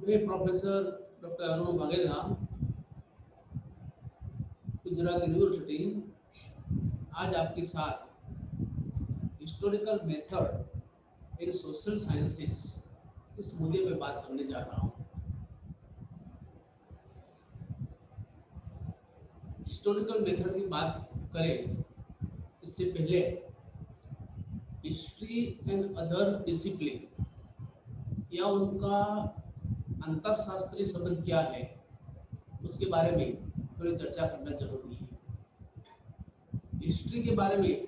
मैं professor doctor Arun Vaghela, Gujarat university, आज आपके साथ historical method in social sciences इस मुद्दे पे बात करने जा रहा हूँ। हिस्टोरिकल मेथड की बात करें इससे पहले हिस्ट्री एंड अदर डिसिप्लिन या उनका अंतरशास्त्रीय संबंध क्या है उसके बारे में थोड़ी चर्चा करना जरूरी है। हिस्ट्री के बारे में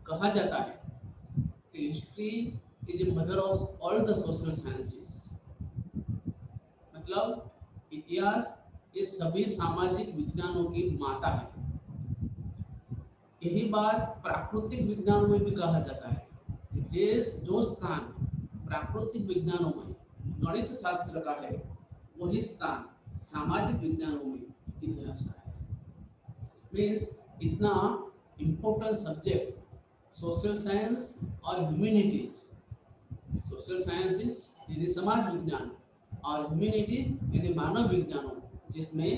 कहा जाता है कि history is a mother of all the social sciences, मतलब इतिहास ये सभी सामाजिक विज्ञानों की माता है। यही बात प्राकृतिक विज्ञानों में भी कहा जाता है कि जो स्थान प्राकृतिक विज्ञानों में गणित शास्त्र का है वही स्थान सामाजिक विज्ञानों में इतिहास का है। मीन्स इतना इम्पोर्टेंट सब्जेक्ट सोशल साइंस और ह्यूमैनिटीज, सोशल साइंसेस यानी समाज विज्ञान और ह्यूमैनिटीज यानी मानव विज्ञानों जिसमें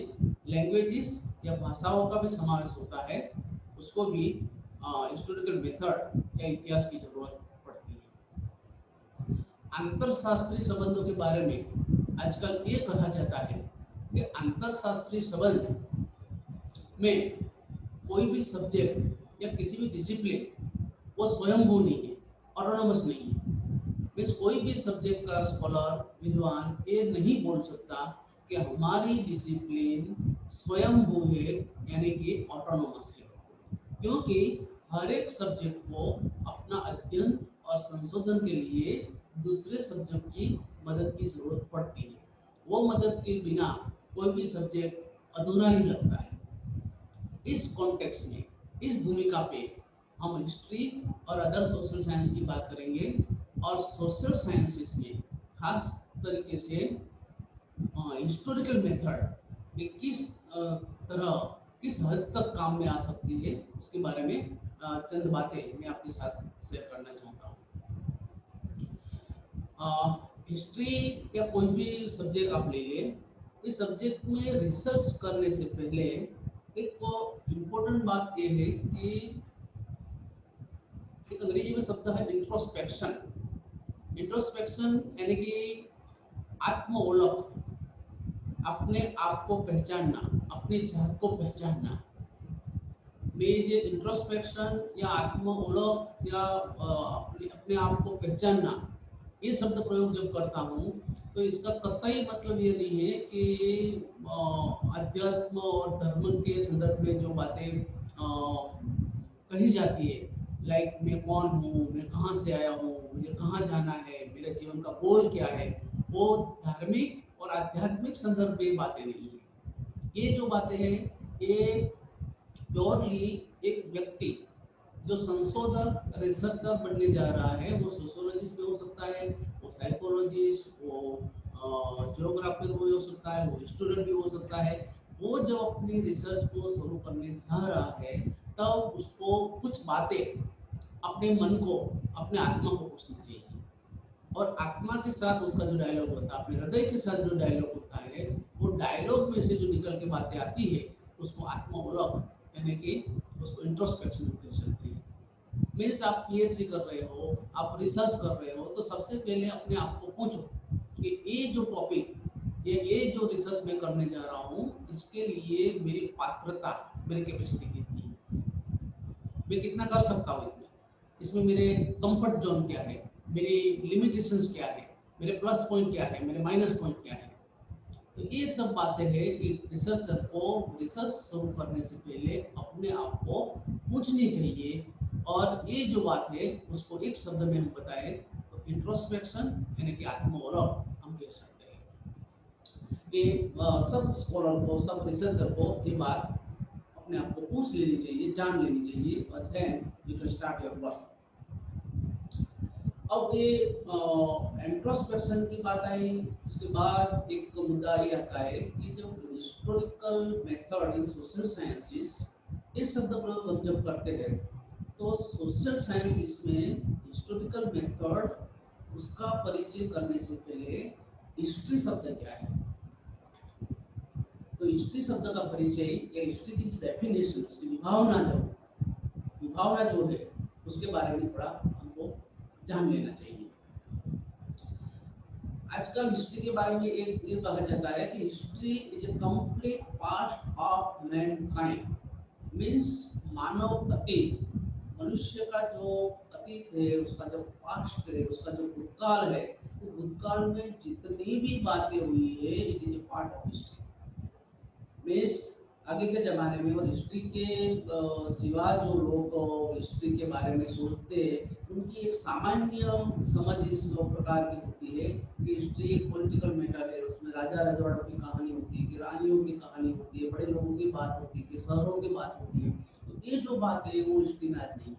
लैंग्वेजेस या भाषाओं का भी समावेश होता है, उसको भी हिस्टोरिकल मेथड या इतिहास की जरूरत पड़ती है। अंतरशास्त्रीय संबंधों के बारे में आजकल ये कहा जाता है कि अंतरशास्त्रीय संबंध में कोई भी सब्जेक्ट या किसी भी डिसिप्लिन वो स्वयंभू नहीं है, ऑटोनोमस नहीं है। मीन्स कोई भी सब्जेक्ट का स्कॉलर विद्वान ये नहीं बोल सकता कि हमारी डिसिप्लिन स्वयंभू है यानी कि ऑटोनोमस है, क्योंकि हर एक सब्जेक्ट को अपना अध्ययन और संशोधन के लिए दूसरे सब्जेक्ट की मदद की जरूरत पड़ती है। वो मदद के बिना कोई भी सब्जेक्ट अधूरा ही लगता है। इस कॉन्टेक्स्ट में, इस भूमिका पे हम हिस्ट्री और अदर सोशल साइंस की बात करेंगे और सोशल साइंसेस में खास तरीके से हिस्टोरिकल मेथड किस तरह किस हद तक काम में आ सकती है उसके बारे में चंद बातें मैं आपके साथ शेयर करना चाहता हूँ। हिस्ट्री या कोई भी सब्जेक्ट आप लीजिए, इस सब्जेक्ट में रिसर्च करने से पहले एक इम्पोर्टेंट बात ये है कि एक अंग्रेजी में शब्द है इंट्रोस्पेक्शन। इंट्रोस्पेक्शन यानी कि आत्मोलक, अपने आप को पहचानना, अपनी जात को पहचानना। मैं ये इंट्रोस्पेक्शन या आत्मोलक या अपने आप को पहचानना ये शब्द प्रयोग जब करता हूँ तो इसका कतई मतलब ये नहीं है कि अध्यात्म और धर्म के संदर्भ में जो बातें कही जाती है, लाइक मैं कौन हूँ, मैं कहाँ से आया हूँ, मुझे कहाँ जाना है, मेरे जीवन का गोल क्या है, वो धार्मिक और आध्यात्मिक संदर्भ में बातें नहीं है। ये जो बातें हैं ये प्योरली एक व्यक्ति जो संशोधक रिसर्चर बनने जा रहा है, वो सोशियोलॉजिस्ट भी हो सकता है, वो साइकोलॉजिस्ट, वो ज्योग्राफर भी हो सकता है, वो स्टूडेंट भी हो सकता है। वो जब अपनी रिसर्च को शुरू करने जा रहा है तब उसको कुछ बातें अपने मन को, अपने आत्मा को पूछनी चाहिए। और आत्मा के साथ उसका जो डायलॉग होता है, अपने हृदय के साथ जो डायलॉग होता है, वो डायलॉग में से जो निकल के बातें आती है उसको आत्मोलक यानी कि उसको इंट्रोस्पेक्शन कह सकते हैं। मीन्स आप पीएचडी कर रहे हो, आप रिसर्च कर रहे हो, तो सबसे पहले अपने आप को पूछो कि ये जो टॉपिक ये जो रिसर्च मैं करने जा रहा हूँ इसके लिए मेरी पात्रता, मेरी कैपेसिटी कितनी है, मैं कितना कर सकता हूँ इसमें मेरे कंफर्ट जोन क्या है, मेरी लिमिटेशंस क्या है, मेरे प्लस पॉइंट क्या है, मेरे माइनस पॉइंट क्या है। तो ये सब बातें हैं कि रिसर्चर को रिसर्च शुरू करने से पहले अपने आप को पूछनी चाहिए। और ये जो बात है उसको एक शब्द में हम बताएं तो इंट्रोस्पेक्शन यानी कि आत्मोलक हम कह सकते हैं। ये सब स्कॉलर को, सब रिसर्चर को ये बात अपने आप को पूछ लेनी चाहिए, जान लेनी चाहिए, और then you can start your work. अब ये इंट्रोस्पेक्शन की बात आई, इसके बाद एक मुद्दा ये आता है कि जो historical method in social sciences, इस शब्द प्रयोग हम जब करते हैं तो सोशल साइंसेस में हिस्टोरिकल मेथड उसका परिचय करने से पहले हिस्ट्री शब्द क्या है? तो हिस्ट्री शब्द का परिचय या हिस्ट्री की डेफिनेशन, उसकी विभावना जो है उसके बारे में थोड़ा हमको जान लेना चाहिए। आजकल हिस्ट्री के बारे में एक ये कहा जाता है कि history is a complete past of mankind, means मानव अतीत, मनुष्य का जो अतीत है, उसका जो पास्ट है, उसका जो भूतकाल है, वो भूतकाल में जितनी भी बातें हुई है it is a part of history. Means आगे के ज़माने में और हिस्ट्री के सिवा जो लोग हिस्ट्री के बारे में सोचते हैं, उनकी एक सामान्य समझ इस प्रकार की होती है कि हिस्ट्री एक पॉलिटिकल मैटर है, उसमें राजा रजवाड़ों की कहानी होती है, कि रानियों की कहानी होती है, बड़े लोगों की बात होती है, कि शहरों की बात होती है। तो ये जो बात है वो हिस्ट्री में आज नहीं है।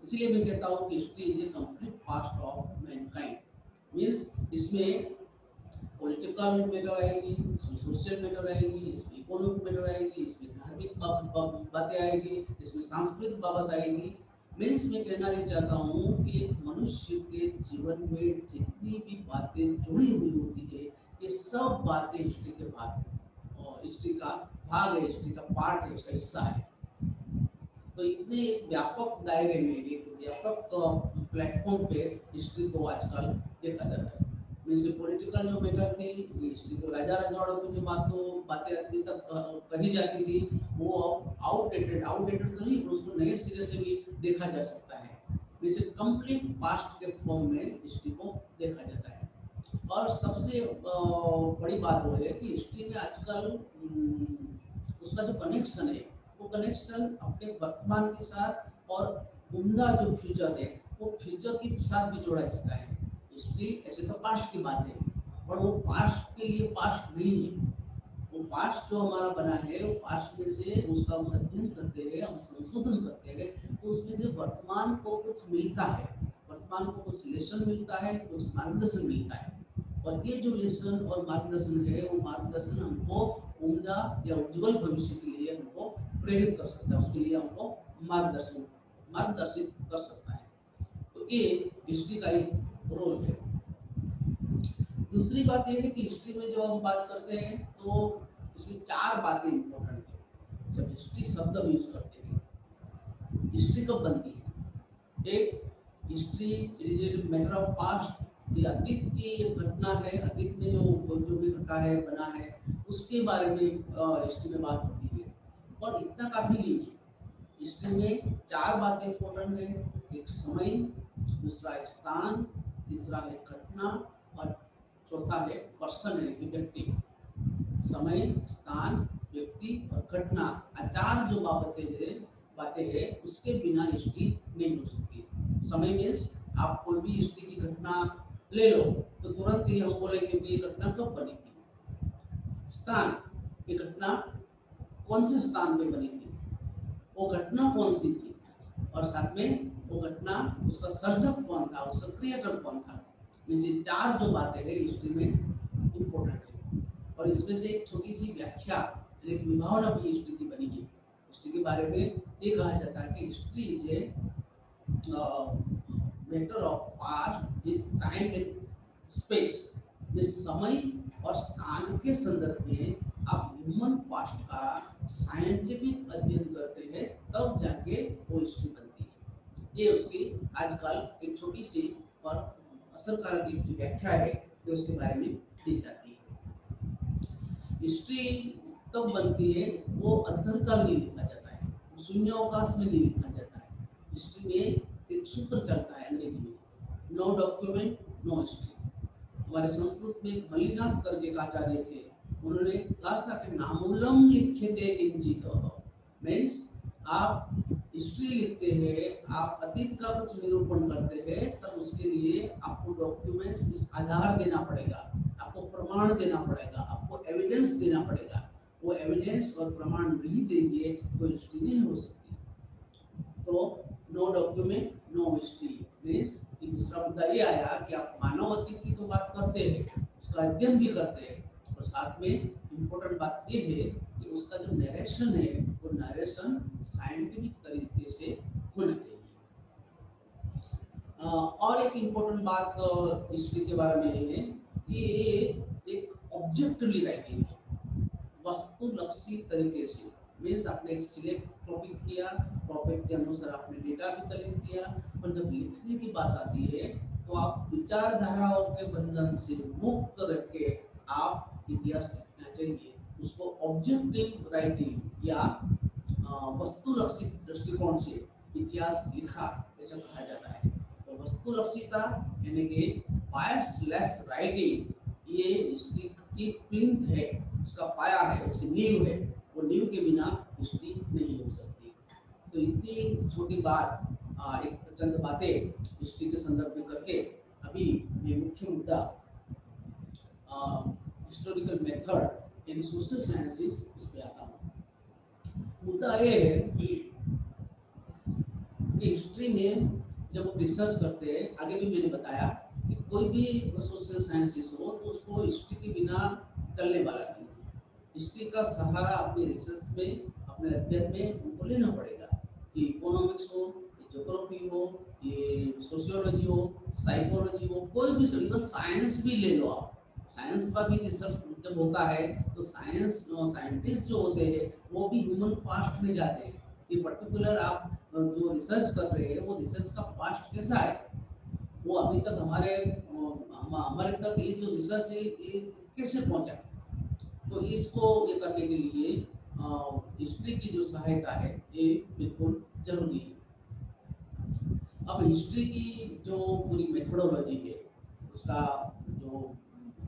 इसलिए मैं कहता हूँ कि history is a complete past of mankind. Means इसमें पॉलिटिकल मैटर आएगी, इसमें सोशल मैटर आएगी, इसमें इकोनॉमिक मैटर आएगी, इसमें धार्मिक बातें आएगी, इसमें सांस्कृतिक बाबत आएगी। मैं इसमें कहना ये चाहता हूँ कि मनुष्य के जीवन में जितनी भी बातें जुड़ी हुई होती है, ये सब बातें हिस्ट्री के भाग और हिस्ट्री का भाग है, हिस्ट्री का पार्ट है, उसका हिस्सा है। तो इतने एक व्यापक दायरे में, एक व्यापक प्लेटफॉर्म पे हिस्ट्री को आजकल देखा जाता है। जैसे पॉलिटिकल जो मैटर थी, हिस्ट्री को राजा रजवाड़ों की जो बातें अभी तक कही जाती थी, वो आउटडेटेड तो नहीं, उसको नए सिरे से भी देखा जा सकता है। जैसे कंप्लीट पास्ट के फॉर्म में हिस्ट्री को देखा जाता है। और सबसे बड़ी बात वो है कि हिस्ट्री में आजकल उसका जो कनेक्शन है, वो कनेक्शन अपने वर्तमान के साथ और उम्दा जो फ्यूचर है, वो फ्यूचर के साथ भी जोड़ा जाता है। हिस्ट्री ऐसे तो पास्ट की बात है, और वो पास्ट के लिए पास्ट नहीं है। वो पास्ट जो हमारा बना है, वो पास्ट में से उसका हम अध्ययन करते हैं, हम संशोधन करते हैं, तो उसमें से वर्तमान को कुछ मिलता है, वर्तमान को कुछ लेसन मिलता है, कुछ मार्गदर्शन मिलता है। और ये जो लेसन और मार्गदर्शन है, वो मार्गदर्शन हमको उम्दा या उज्जवल भविष्य के लिए हमको प्रेरित कर सकता है, उसके लिए हमको मार्गदर्शित कर सकता है। तो ये हिस्ट्री का एक रोल है। दूसरी बात यह है कि हिस्ट्री में जब हम बात करते हैं तो इसमें चार बातें इंपॉर्टेंट है जब हिस्ट्री शब्द हम यूज करते हैं। हिस्ट्री कब बनती है? एक, history is matter of past, ये अतीत की एक घटना है, अतीत में जो भी घटा है, बना है, उसके बारे में हिस्ट्री में बात होती है। और इतना काफी नहीं है, हिस्ट्री में चार बातें इंपॉर्टेंट है। एक समय, दूसरा है स्थान, तीसरा है घटना, और चौथा है पर्सन यानी कि व्यक्ति। समय, स्थान, व्यक्ति और घटना, चार जो बातें हैं, उसके बिना हिस्ट्री नहीं हो सकती। समय मीन्स आप कोई भी हिस्ट्री की घटना ले लो तो तुरंत ही हम बोलेंगे कि ये घटना कब बनी थी। स्थान, ये घटना कौन से स्थान पे बनी थी, वो घटना कौन सी थी, और साथ में वो घटना, उसका सर्जक कौन था, उसका क्रिएटर कौन था। ये चार जो बातें हैं हिस्ट्री में इम्पोर्टेंट है। और इसमें से एक छोटी सी व्याख्या, एक विभावना भी हिस्ट्री की बनी है। हिस्ट्री के बारे में ये कहा जाता है कि history is a matter of past with time and space. में समय और स्थान के संदर्भ में आप ह्यूमन पास्ट का साइंटिफिक अध्ययन करते हैं, तब जाके वो हिस्ट्री बनती है। ये उसकी आजकल एक छोटी सी और असरकारक की व्याख्या है जो उसके बारे में दी जाती है। हिस्ट्री तब बनती है, वो अंधकार में लिखा जाता है, शून्यावकाश में नहीं लिखा जाता है। हिस्ट्री में एक सूत्र चलता है अंग्रेजी में, नो डॉक्यूमेंट नो हिस्ट्री। हमारे संस्कृत में मल्लिनाथ करके एक आचार्य थे, उन्होंने कहा था कि नामूलम लिख्यते किंचित्, मीन्स आप हिस्ट्री लिखते हैं, आप अतीत का कुछ निरूपण करते हैं, तब उसके लिए आपको डॉक्यूमेंट्स, आधार देना पड़ेगा, आपको प्रमाण देना पड़ेगा, आपको एविडेंस देना पड़ेगा। वो एविडेंस और प्रमाण नहीं देंगे तो हिस्ट्री नहीं हो सकती। तो no document no history means दूसरा मुद्दा ये आया कि आप मानव अतीत की तो बात करते हैं, उसका अध्ययन भी करते हैं, और साथ में इम्पोर्टेंट बात ये है कि उसका जो नरेशन है, वो नरेशन साइंटिफिक तरीके से होना चाहिए। और एक इम्पोर्टेंट बात हिस्ट्री के बारे में है ये एक ऑब्जेक्टिवली राइटिंग है, वस्तुलक्षी तरीके से। मीन्स आपने एक सिलेक्ट टॉपिक किया, टॉपिक के अनुसार आपने डेटा भी कलेक्ट किया, पर जब लिखने की बात आती है तो आप विचारधाराओं के बंधन से मुक्त रह के आप इतिहास लिखना चाहिए। उसको ऑब्जेक्टिव राइटिंग या वस्तुलक्षी दृष्टिकोण से इतिहास लिखा ऐसा कहा जाता है। तो वस्तुलक्षिता यानी कि बायसलेस राइटिंग ये हिस्ट्री की प्लिंथ है, उसका पाया है, उसकी नींव है। वो नींव के बिना हिस्ट्री नहीं हो सकती। तो इतनी छोटी बात, एक चंद बातें हिस्ट्री के संदर्भ में करके अभी ये मुख्य मुद्दा historical method in social sciences उस पे आता हूँ। मुद्दा ये है कि हिस्ट्री में जब आप रिसर्च करते हैं, आगे भी मैंने बताया कि कोई भी सोशल साइंसेस हो तो उसको हिस्ट्री के बिना चलने वाला नहीं। हिस्ट्री का सहारा अपने रिसर्च में, अपने अध्ययन में उनको लेना पड़ेगा। कि इकोनॉमिक्स हो, ज्योग्राफी हो, ये सोशियोलॉजी हो, साइकोलॉजी हो, कोई भी इवन साइंस भी ले लो आप। साइंस का भी रिसर्च जब होता है तो साइंटिस्ट जो होते हैं वो भी ह्यूमन पास्ट में जाते हैं कि पर्टिकुलर आप जो रिसर्च कर रहे हैं वो रिसर्च का पास्ट कैसा है, वो अभी तक हमारे तक ये जो रिसर्च है ये कैसे पहुंचा। तो इसको ये करने के लिए हिस्ट्री की जो सहायता है ये बिल्कुल जरूरी है। अब हिस्ट्री की जो पूरी मेथोडोलॉजी है, उसका जो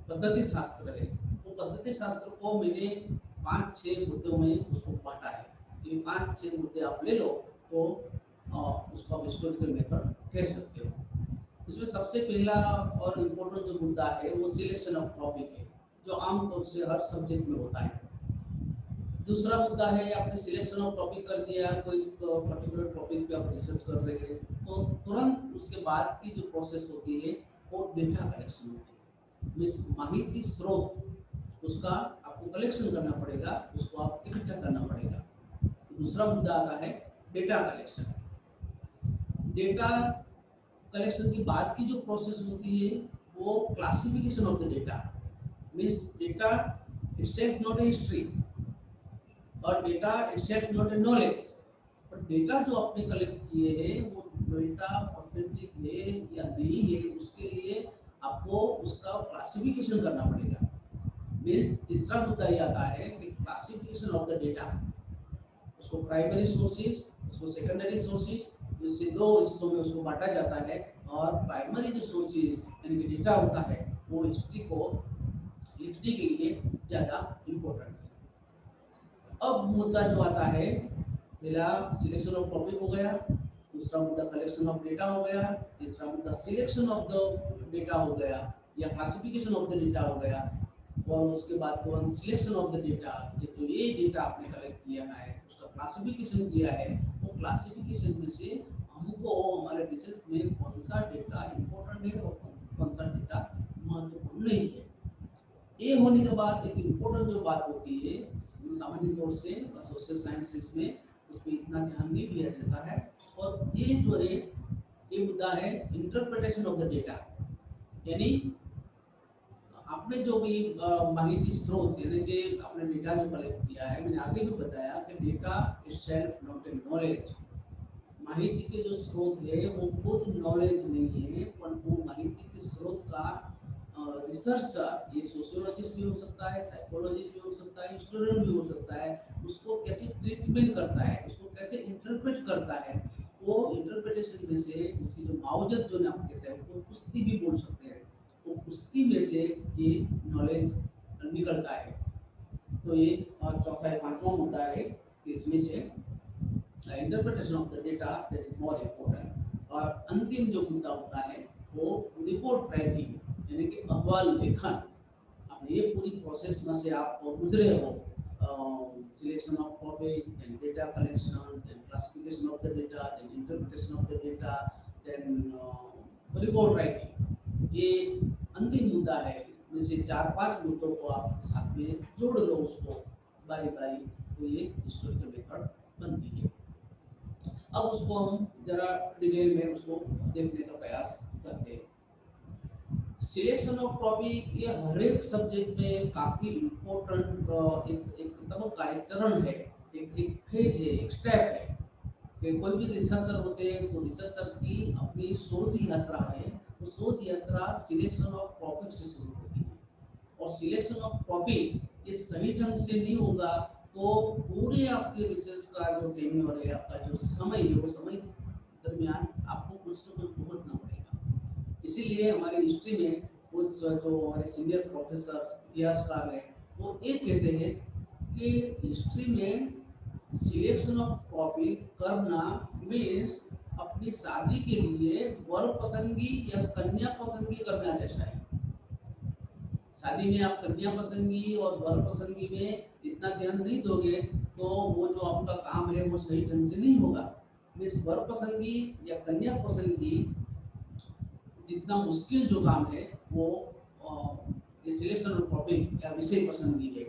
पद्धति शास्त्र है, वो पद्धति शास्त्र को मैंने 5-6 मुद्दों में उसको बांटा है। ये 5-6 मुद्दे आप ले लो तो उसको आप हिस्टोरिकल मेथड कह सकते हो। इसमें सबसे पहला और इम्पोर्टेंट जो मुद्दा है वो सिलेक्शन ऑफ टॉपिक है, जो आमतौर से हर सब्जेक्ट में होता है। दूसरा मुद्दा है आपने सिलेक्शन ऑफ टॉपिक कर दिया, कोई पर्टिकुलर टॉपिक पे आप रिसर्च कर रहे हैं तो तुरंत उसके बाद की जो प्रोसेस होती है वो डेटा कलेक्शन होती है। माहिती स्रोत उसका आपको कलेक्शन करना पड़ेगा, उसको आप इकट्ठा करना पड़ेगा। दूसरा मुद्दा आता है डेटा कलेक्शन। डेटा कलेक्शन के बाद की जो प्रोसेस होती है वो classification of the data. Means data itself not a history और data itself not a knowledge, पर डेटा जो आपने कलेक्ट किए हैं वो डेटा ऑथेंटिक है या नहीं है, उसके लिए आपको उसका क्लासिफिकेशन करना पड़ेगा। मीन्स तीसरा मुद्दा ये आता है कि क्लासिफिकेशन ऑफ द डेटा। उसको प्राइमरी सोर्सेज, उसको सेकेंडरी सोर्सेज, जिससे दो हिस्सों में उसको बांटा जाता है। और प्राइमरी जो सोर्सेज यानी कि डेटा होता है वो हिस्ट्री को लिखने के लिए ज़्यादा इम्पोर्टेंट है। अब मुद्दा जो आता है, पहला सिलेक्शन ऑफ टॉपिक हो गया, दूसरा मुद्दा कलेक्शन ऑफ डेटा हो गया, तीसरा मुद्दा सिलेक्शन ऑफ द डेटा हो गया या क्लासिफिकेशन ऑफ द डेटा हो गया, और उसके बाद सिलेक्शन ऑफ द डेटा, जो ये डेटा आपने कलेक्ट किया है उसका क्लासिफिकेशन किया है, वो क्लासिफिकेशन में से हमको हमारे रिसर्च में कौन सा डेटा इम्पोर्टेंट है और कौन सा डेटा महत्वपूर्ण नहीं है। ये होने के बाद एक इम्पोर्टेंट जो बात होती है सामान्य तौर से सोशल साइंसेस में उस पर इतना ध्यान नहीं दिया जाता है, और ये जो है ये मुद्दा है इंटरप्रिटेशन ऑफ द डेटा। यानी आपने जो भी माहिती स्रोत यानी कि आपने डेटा जो कलेक्ट किया है, मैंने आगे भी बताया कि data is self not a knowledge. माहिती के जो स्रोत है वो खुद नॉलेज नहीं है, पर वो माहिती के स्रोत का रिसर्चर, ये सोशियोलॉजिस्ट भी हो सकता है, साइकोलॉजिस्ट भी हो सकता है, हिस्टोरियन भी हो सकता है, उसको कैसे ट्रीटमेंट करता है, उसको कैसे इंटरप्रेट करता है, वो इंटरप्रिटेशन में से उसकी जो मावजत जो नाम कहते हैं वो कुश्ती भी बोल सकते हैं, वो कुश्ती में से ये नॉलेज निकलता है। तो ये चौथा या पांचवा मुद्दा है कि इसमें से interpretation of the data that is more important. और अंतिम जो मुद्दा होता है वो रिपोर्ट राइटिंग यानी कि अहवाल लेखन। अब ये पूरी प्रोसेस में से आप गुजरे हो, selection of topic, then data collection, then classification of the data, then interpretation of the data, then report writing. ये अंतिम मुद्दा है। जैसे 4-5 मुद्दों को आप साथ में जोड़ लो उसको बारी बारी, तो ये हिस्टोरिकल मेथड बनती है। अब उसको हम जरा डिटेल में उसको देखने का प्रयास करते हैं। सिलेक्शन ऑफ टॉपिक ये हर एक सब्जेक्ट में काफी इम्पोर्टेंट एक तरह का एक चरण है, एक फेज है, एक स्टेप है कि कोई भी रिसर्चर होते हैं तो रिसर्चर की अपनी शोध यात्रा है, तो शोध यात्रा सिलेक्शन ऑफ टॉपिक से शुरू होती है। और सिलेक्शन ऑफ टॉपिक ये सही ढंग से नहीं होगा तो पूरे आपके रिसर्च का जो टेन्योर है, आपका जो समय है, वो समय दरमियान आपको कुछ न कुछ भुगतना पड़ेगा। इसीलिए हमारी हिस्ट्री में कुछ जो हमारे सीनियर प्रोफेसर इतिहासकार हैं वो ये कहते हैं कि हिस्ट्री में सिलेक्शन ऑफ टॉपिक करना मीन्स अपनी शादी के लिए वर पसंदगी या कन्या पसंदगी करना जैसा है। शादी में आप कन्या पसंदगी और वर पसंदगी में इतना ध्यान नहीं दोगे तो वो जो आपका काम है वो सही ढंग से नहीं होगा। मीन्स वर पसंदगी या कन्या पसंदगी जितना मुश्किल जो काम है वो ये सिलेक्शन ऑफ टॉपिक या विषय पसंदगी है,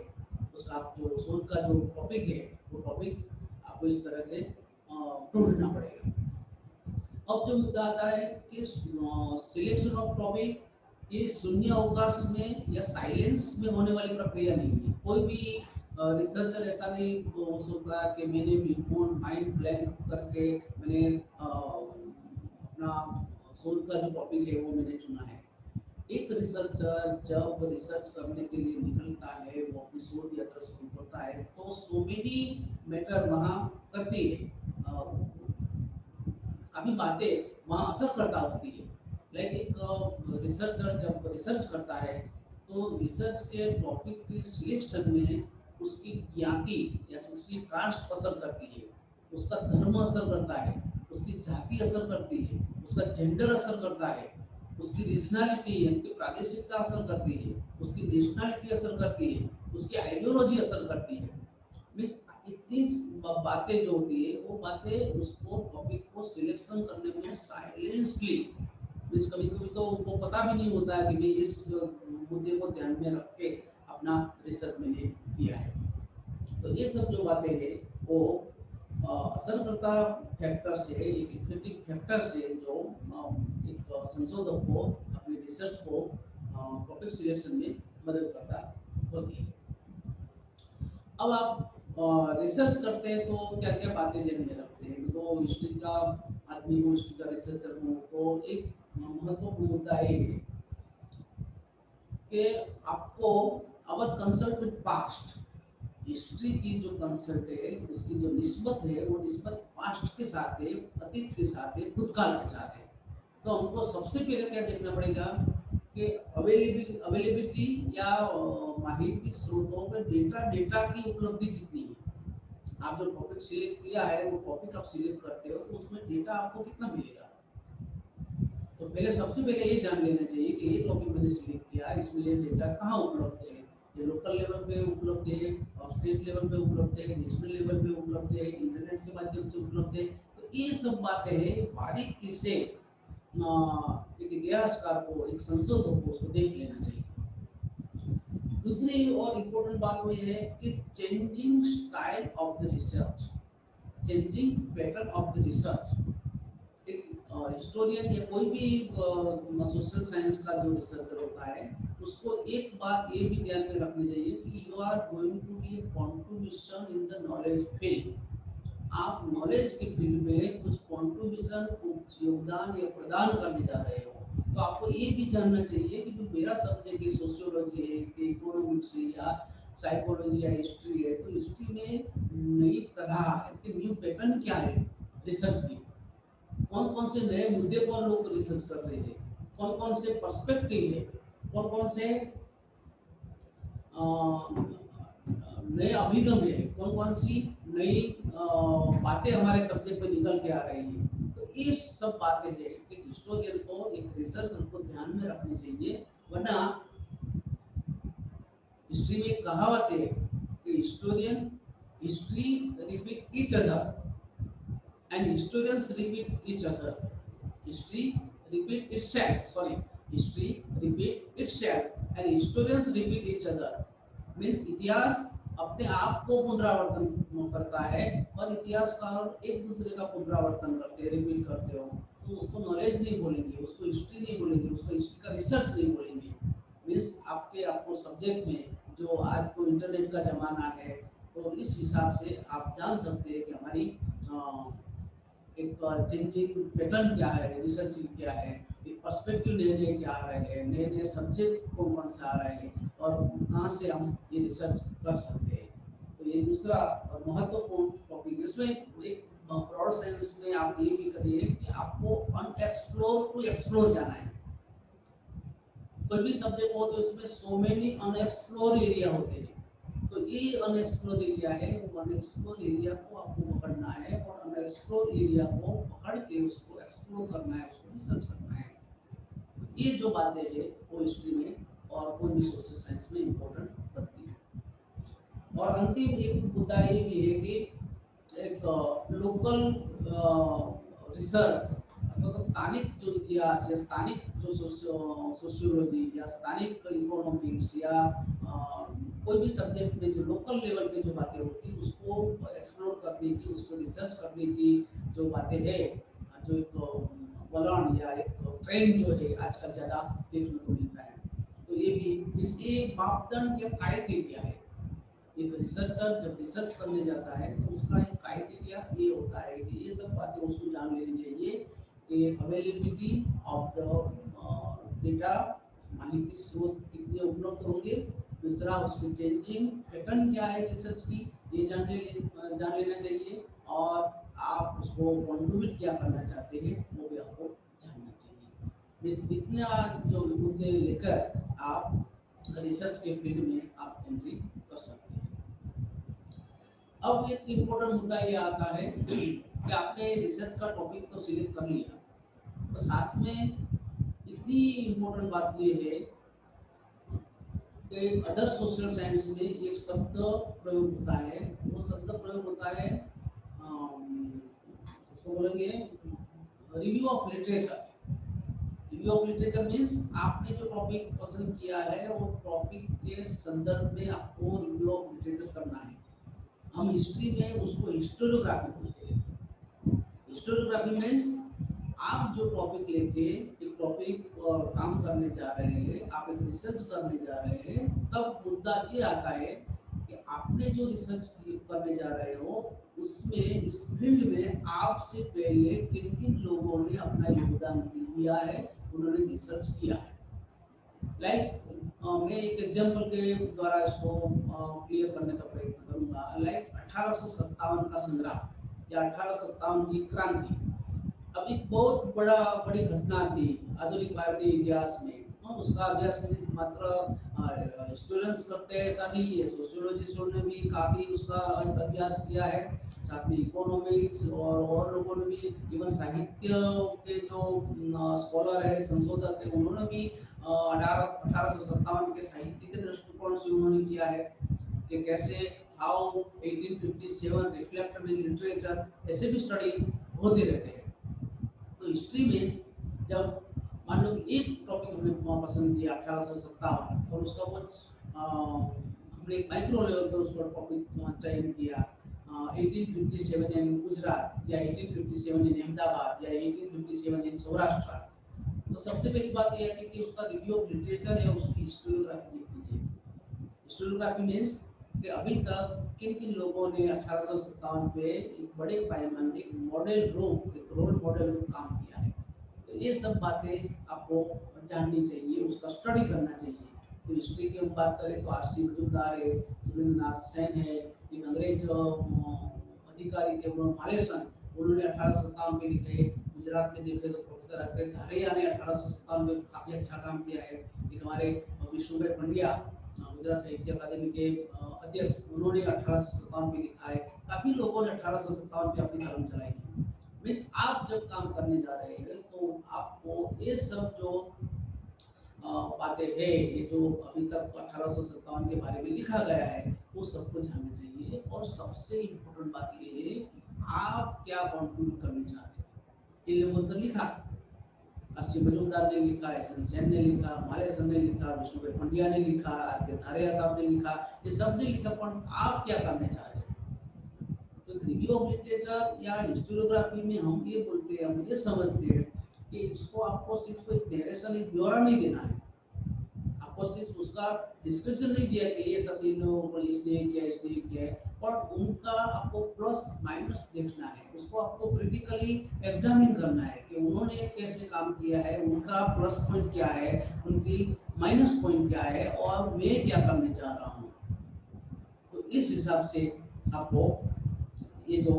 उसका आप जो शोध का जो टॉपिक है वो टॉपिक आपको इस तरह से ढूंढना पड़ेगा। अब जो मुद्दा आता है कि सिलेक्शन ऑफ टॉपिक ये शून्य अवकाश में या साइलेंस में होने वाली प्रक्रिया नहीं है। कोई भी रिसर्चर ऐसा नहीं सोचता कि मैंने बिल्कुल माइंड ब्लैंक करके मैंने अपना शोध का जो टॉपिक है वो मैंने चुना है। एक रिसर्चर जब रिसर्च करने के लिए निकलता है, वो अपनी शोध यात्रा शुरू करता है तो सो मेनी मैटर वहाँ करती है, काफी बातें वहाँ असर करता होती है। लाइक एक रिसर्चर जब रिसर्च करता है तो रिसर्च के टॉपिक की सिलेक्शन में उसकी ज्ञाति या उसकी कास्ट असर करती है, उसका धर्म असर करता है, उसकी जाति असर करती है, उसका जेंडर असर करता है, उसकी रीजनलिटी यानी कि प्रादेशिकता असर करती है, उसकी नेशनलिटी असर करती है, उसकी आइडियोलॉजी असर करती है। मीन्स इतनी बातें जो होती है वो बातें उसको टॉपिक को सिलेक्शन करने में साइलेंसली, मीन्स कभी कभी तो उनको पता भी नहीं होता है कि मैं इस मुद्दे को ध्यान में रख के अपना रिसर्च मैंने किया है। तो ये सब जो बातें हैं वो असर करता फैक्टर्स है, एक इफेक्टिव फैक्टर्स है जो एक संशोधक को अपने रिसर्च को टॉपिक सिलेक्शन में मदद करता होती है। अब आप रिसर्च करते हैं तो क्या क्या बातें ध्यान में रखते हैं? तो हिस्ट्री का आदमी हो, हिस्ट्री का रिसर्चर हो तो एक महत्वपूर्ण मुद्दा ये है कि आपको अवर कंसल्ट विद पास्ट, हिस्ट्री की जो कंसल्ट है उसकी जो निस्बत है वो निस्बत पास्ट के साथ है, अतीत के साथ है, भूतकाल के साथ है। तो हमको सबसे पहले क्या देखना पड़ेगा कि अवेलेबिलिटी या माहिती स्रोतों में डेटा की उपलब्धि कितनी है। आप जो टॉपिक सिलेक्ट किया है वो टॉपिक आप सिलेक्ट करते हो तो उसमें डेटा आपको कितना मिलेगा। तो पहले सबसे पहले ये जान लेना चाहिए कि ये टॉपिक मैंने सिलेक्ट किया, इसमें डेटा कहाँ उपलब्ध है। ये लोकल लेवल पे उपलब्ध है, स्टेट लेवल पे उपलब्ध है, नेशनल लेवल पे उपलब्ध है, इंटरनेट के माध्यम से उपलब्ध है। तो ये सब बातें हैं बारीकी से एक इतिहासकार को, एक संशोधक को उसको देख लेना चाहिए। दूसरी और इम्पोर्टेंट बात वो ये है कि changing style of the research, changing pattern of the research. एक हिस्टोरियन या कोई भी सोशल साइंस का जो रिसर्चर होता है उसको एक बात ये भी ध्यान में रखनी चाहिए कि you are going to be contribution in the knowledge field. आप नॉलेज के फील्ड में कुछ कंट्रीब्यूशन, कुछ योगदान या प्रदान करने जा रहे हो। तो आपको ये भी जानना चाहिए कि जो मेरा सब्जेक्ट है सोशियोलॉजी है, इकोनॉमिक्स है या साइकोलॉजी या हिस्ट्री है, तो हिस्ट्री में नई तरह के न्यू पैटर्न क्या है रिसर्च की, कौन कौन से नए मुद्दे पर लोग रिसर्च कर रहे हैं, कौन कौन से पर्सपेक्टिव है, कौन कौन से नए अभिगम है, कौन कौन सी नई बातें हमारे सब्जेक्ट पे निकल के आ रही है। तो ये सब बातें है कि हिस्टोरियन को, एक रिसर्चर को ध्यान में रखनी चाहिए। वरना हिस्ट्री में कहावत है कि historian history repeat each other and historians repeat each other. History repeat itself. Sorry, history repeat itself and historians repeat each other. Means इतिहास अपने आप को पुनरावर्तन करता है और इतिहासकार एक दूसरे का पुनरावर्तन करते हैं, रिपीट करते हो। तो उसको नॉलेज नहीं बोलेंगे, उसको हिस्ट्री नहीं बोलेंगे, उसको हिस्ट्री का रिसर्च नहीं बोलेंगे। मीन्स आपको सब्जेक्ट में जो आज तो इंटरनेट का ज़माना है, तो इस हिसाब से आप जान सकते हैं कि हमारी एक चेंजिंग पैटर्न क्या है, रिसर्चिंग क्या है, एक पर्सपेक्टिव नए नए क्या आ रहे हैं, नए नए सब्जेक्ट कौन कौन से आ रहे हैं और कहाँ से हम ये रिसर्च कर सकते हैं। तो ये दूसरा और महत्वपूर्ण टॉपिक है। इसमें एक ब्रॉड सेंस में आप ये भी करिए कि आपको अनएक्सप्लोर टू एक्सप्लोर जाना है। कोई भी सब्जेक्ट हो तो इसमें सो मेनी अनएक्सप्लोर एरिया होते हैं, तो ये अनएक्सप्लोर एरिया है, वो अनएक्सप्लोर एरिया को आपको पकड़ना है और अनएक्सप्लोर एरिया को पकड़ के उसको एक्सप्लोर करना है, उसको रिसर्च करना है। ये जो बातें हैं वो हिस्ट्री में और कोई भी सोशल साइंस में इम्पोर्टेंट बनती है। और अंतिम एक मुद्दा ये भी है कि एक लोकल रिसर्च अथवा तो स्थानिक जो इतिहास या स्थानिक जो सोशियोलॉजी या स्थानिक इकोनॉमिक्स या कोई भी सब्जेक्ट में जो लोकल लेवल पे जो बातें होती है उसको एक्सप्लोर करने की, उसको रिसर्च करने की जो बातें है, जो एक वलण या एक ट्रेंड जो है आजकल ज़्यादा देखने को मिलता है। तो ये भी इसके मापदंड या क्राइटेरिया है। एक रिसर्चर जब रिसर्च करने जाता है तो उसका एक क्राइटेरिया ये होता है कि ये सब बातें उसको जान लेनी चाहिए कि अवेलेबिलिटी ऑफ द डेटा, माहिती स्रोत कितने उपलब्ध होंगे। दूसरा उसकी चेंजिंग पैटर्न क्या है रिसर्च की, ये जान लेना चाहिए। और आप उसको कंट्रीब्यूट क्या करना चाहते हैं वो भी आपको जानना चाहिए। इस इतना जो मुद्दे लेकर आप रिसर्च के फील्ड में आप एंट्री कर सकते हैं। अब एक इम्पोर्टेंट मुद्दा ये आता है कि आपने रिसर्च का टॉपिक तो सिलेक्ट कर लिया, तो साथ में इतनी इम्पोर्टेंट बात ये है कि अदर सोशल साइंस में एक शब्द प्रयोग होता है, वो शब्द प्रयोग होता है उसको बोलेंगे review of literature. Review of literature means आपने जो टॉपिक पसंद किया है वो टॉपिक के संदर्भ में आपको रिव्यू ऑफ लिटरेचर करना है। हम हिस्ट्री में उसको हिस्टोरियोग्राफी बोलते हैं। हिस्टोरियोग्राफी मीन्स आप जो टॉपिक लेके एक टॉपिक और काम करने जा रहे हैं, आप एक रिसर्च करने जा रहे हैं, तब मुद्दा ये आता है कि आपने जो रिसर्च करने जा रहे हो उसमें इस फील्ड में आपसे पहले किन किन लोगों ने अपना योगदान दिया है, उन्होंने रिसर्च किया है। लाइक मैं एक एग्जाम्पल के द्वारा इसको क्लियर करने का प्रयत्न करूंगा। लाइक 1857 का संग्राम या 1857 की क्रांति अब एक बहुत बड़ी घटना थी आधुनिक भारतीय इतिहास में। उसका अभ्यास मात्र स्टूडेंट्स करते हैं ऐसा नहीं है, सोशियोलॉजिस्टों ने भी काफ़ी उसका अभ्यास किया है, साथ में इकोनॉमिक्स और लोगों ने भी, इवन साहित्य के जो स्कॉलर है, संशोधक है, उन्होंने भी 1857 के साहित्य के दृष्टिकोण से उन्होंने किया है कि कैसे हाउ 1857 रिफ्लेक्टेड इन लिटरेचर, ऐसे भी स्टडी होते रहते हैं। तो हिस्ट्री में जब मान लो कि एक टॉपिक हमने पसंद किया 1857 और उसका कुछ हमने एक माइक्रो लेवल पर उसका टॉपिक चयन किया 1857 इन गुजरात या 1857 इन अहमदाबाद या 1857 इन सौराष्ट्र, तो सबसे पहली बात यह है कि उसका रिव्यू ऑफ लिटरेचर या उसकी हिस्टोरियोग्राफी देख लीजिए। हिस्टोरियोग्राफी मीन्स कि अभी तक किन किन लोगों ने 1857 पे एक बड़े पैमाने एक मॉडल रूप, एक रोल मॉडल रूप काम किया है। तो ये सब बातें आपको जाननी चाहिए, उसका स्टडी करना चाहिए। तो हिस्ट्री की हम बात करें तो आर सी मजूमदार है, सुरेंद्रनाथ सेन है, एक अंग्रेज अधिकारी थे मालेसन, उन्होंने 1857 पे लिखे। गुजरात में देखे तो प्रोफेसर अखिल धारिया ने 1857 में काफ़ी अच्छा काम किया है। एक हमारे विष्णुभाई पंड्या गुजरात साहित्य अकादमी के अध्यक्ष, उन्होंने 1857 में लिखा है। काफ़ी लोगों ने 1857 पे अपनी कलम चलाई है। मीन्स आप जब काम करने जा रहे हैं तो आपको ये सब जो बातें हैं, ये जो अभी तक 1857 के बारे में लिखा गया है, वो सबको जानना चाहिए। और सबसे इम्पोर्टेंट बात ये है कि आप क्या कॉन्ट्रीब्यूट करना चाहते हैं। ये लोगों ने लिखा, अस्सी मजूमदार ने लिखा, एस.एन. सेन ने लिखा, मालेसन ने लिखा, विष्णुभाई पंड्या ने लिखा, आर.के. धारिया साहब ने लिखा, ये सब ने लिखा, पर आप क्या करना चाह रहे हैं। तो रिव्यू ऑफ लिटरेचर या हिस्टोरियोग्राफी में हम ये बोलते हैं, हम ये समझते हैं कि इसको आपको सिर्फ एक नरेशन, एक ब्यौरा नहीं देना है, आपको सिर्फ उसका डिस्क्रिप्शन नहीं दिया कि ये सब इन इसने किया है, और उनका आपको प्लस माइनस देखना है, उसको आपको क्रिटिकली एग्जामिन करना है कि उन्होंने कैसे काम किया है, उनका प्लस पॉइंट क्या है, उनकी माइनस पॉइंट क्या है, और मैं क्या करने जा रहा हूँ। तो इस हिसाब से आपको ये जो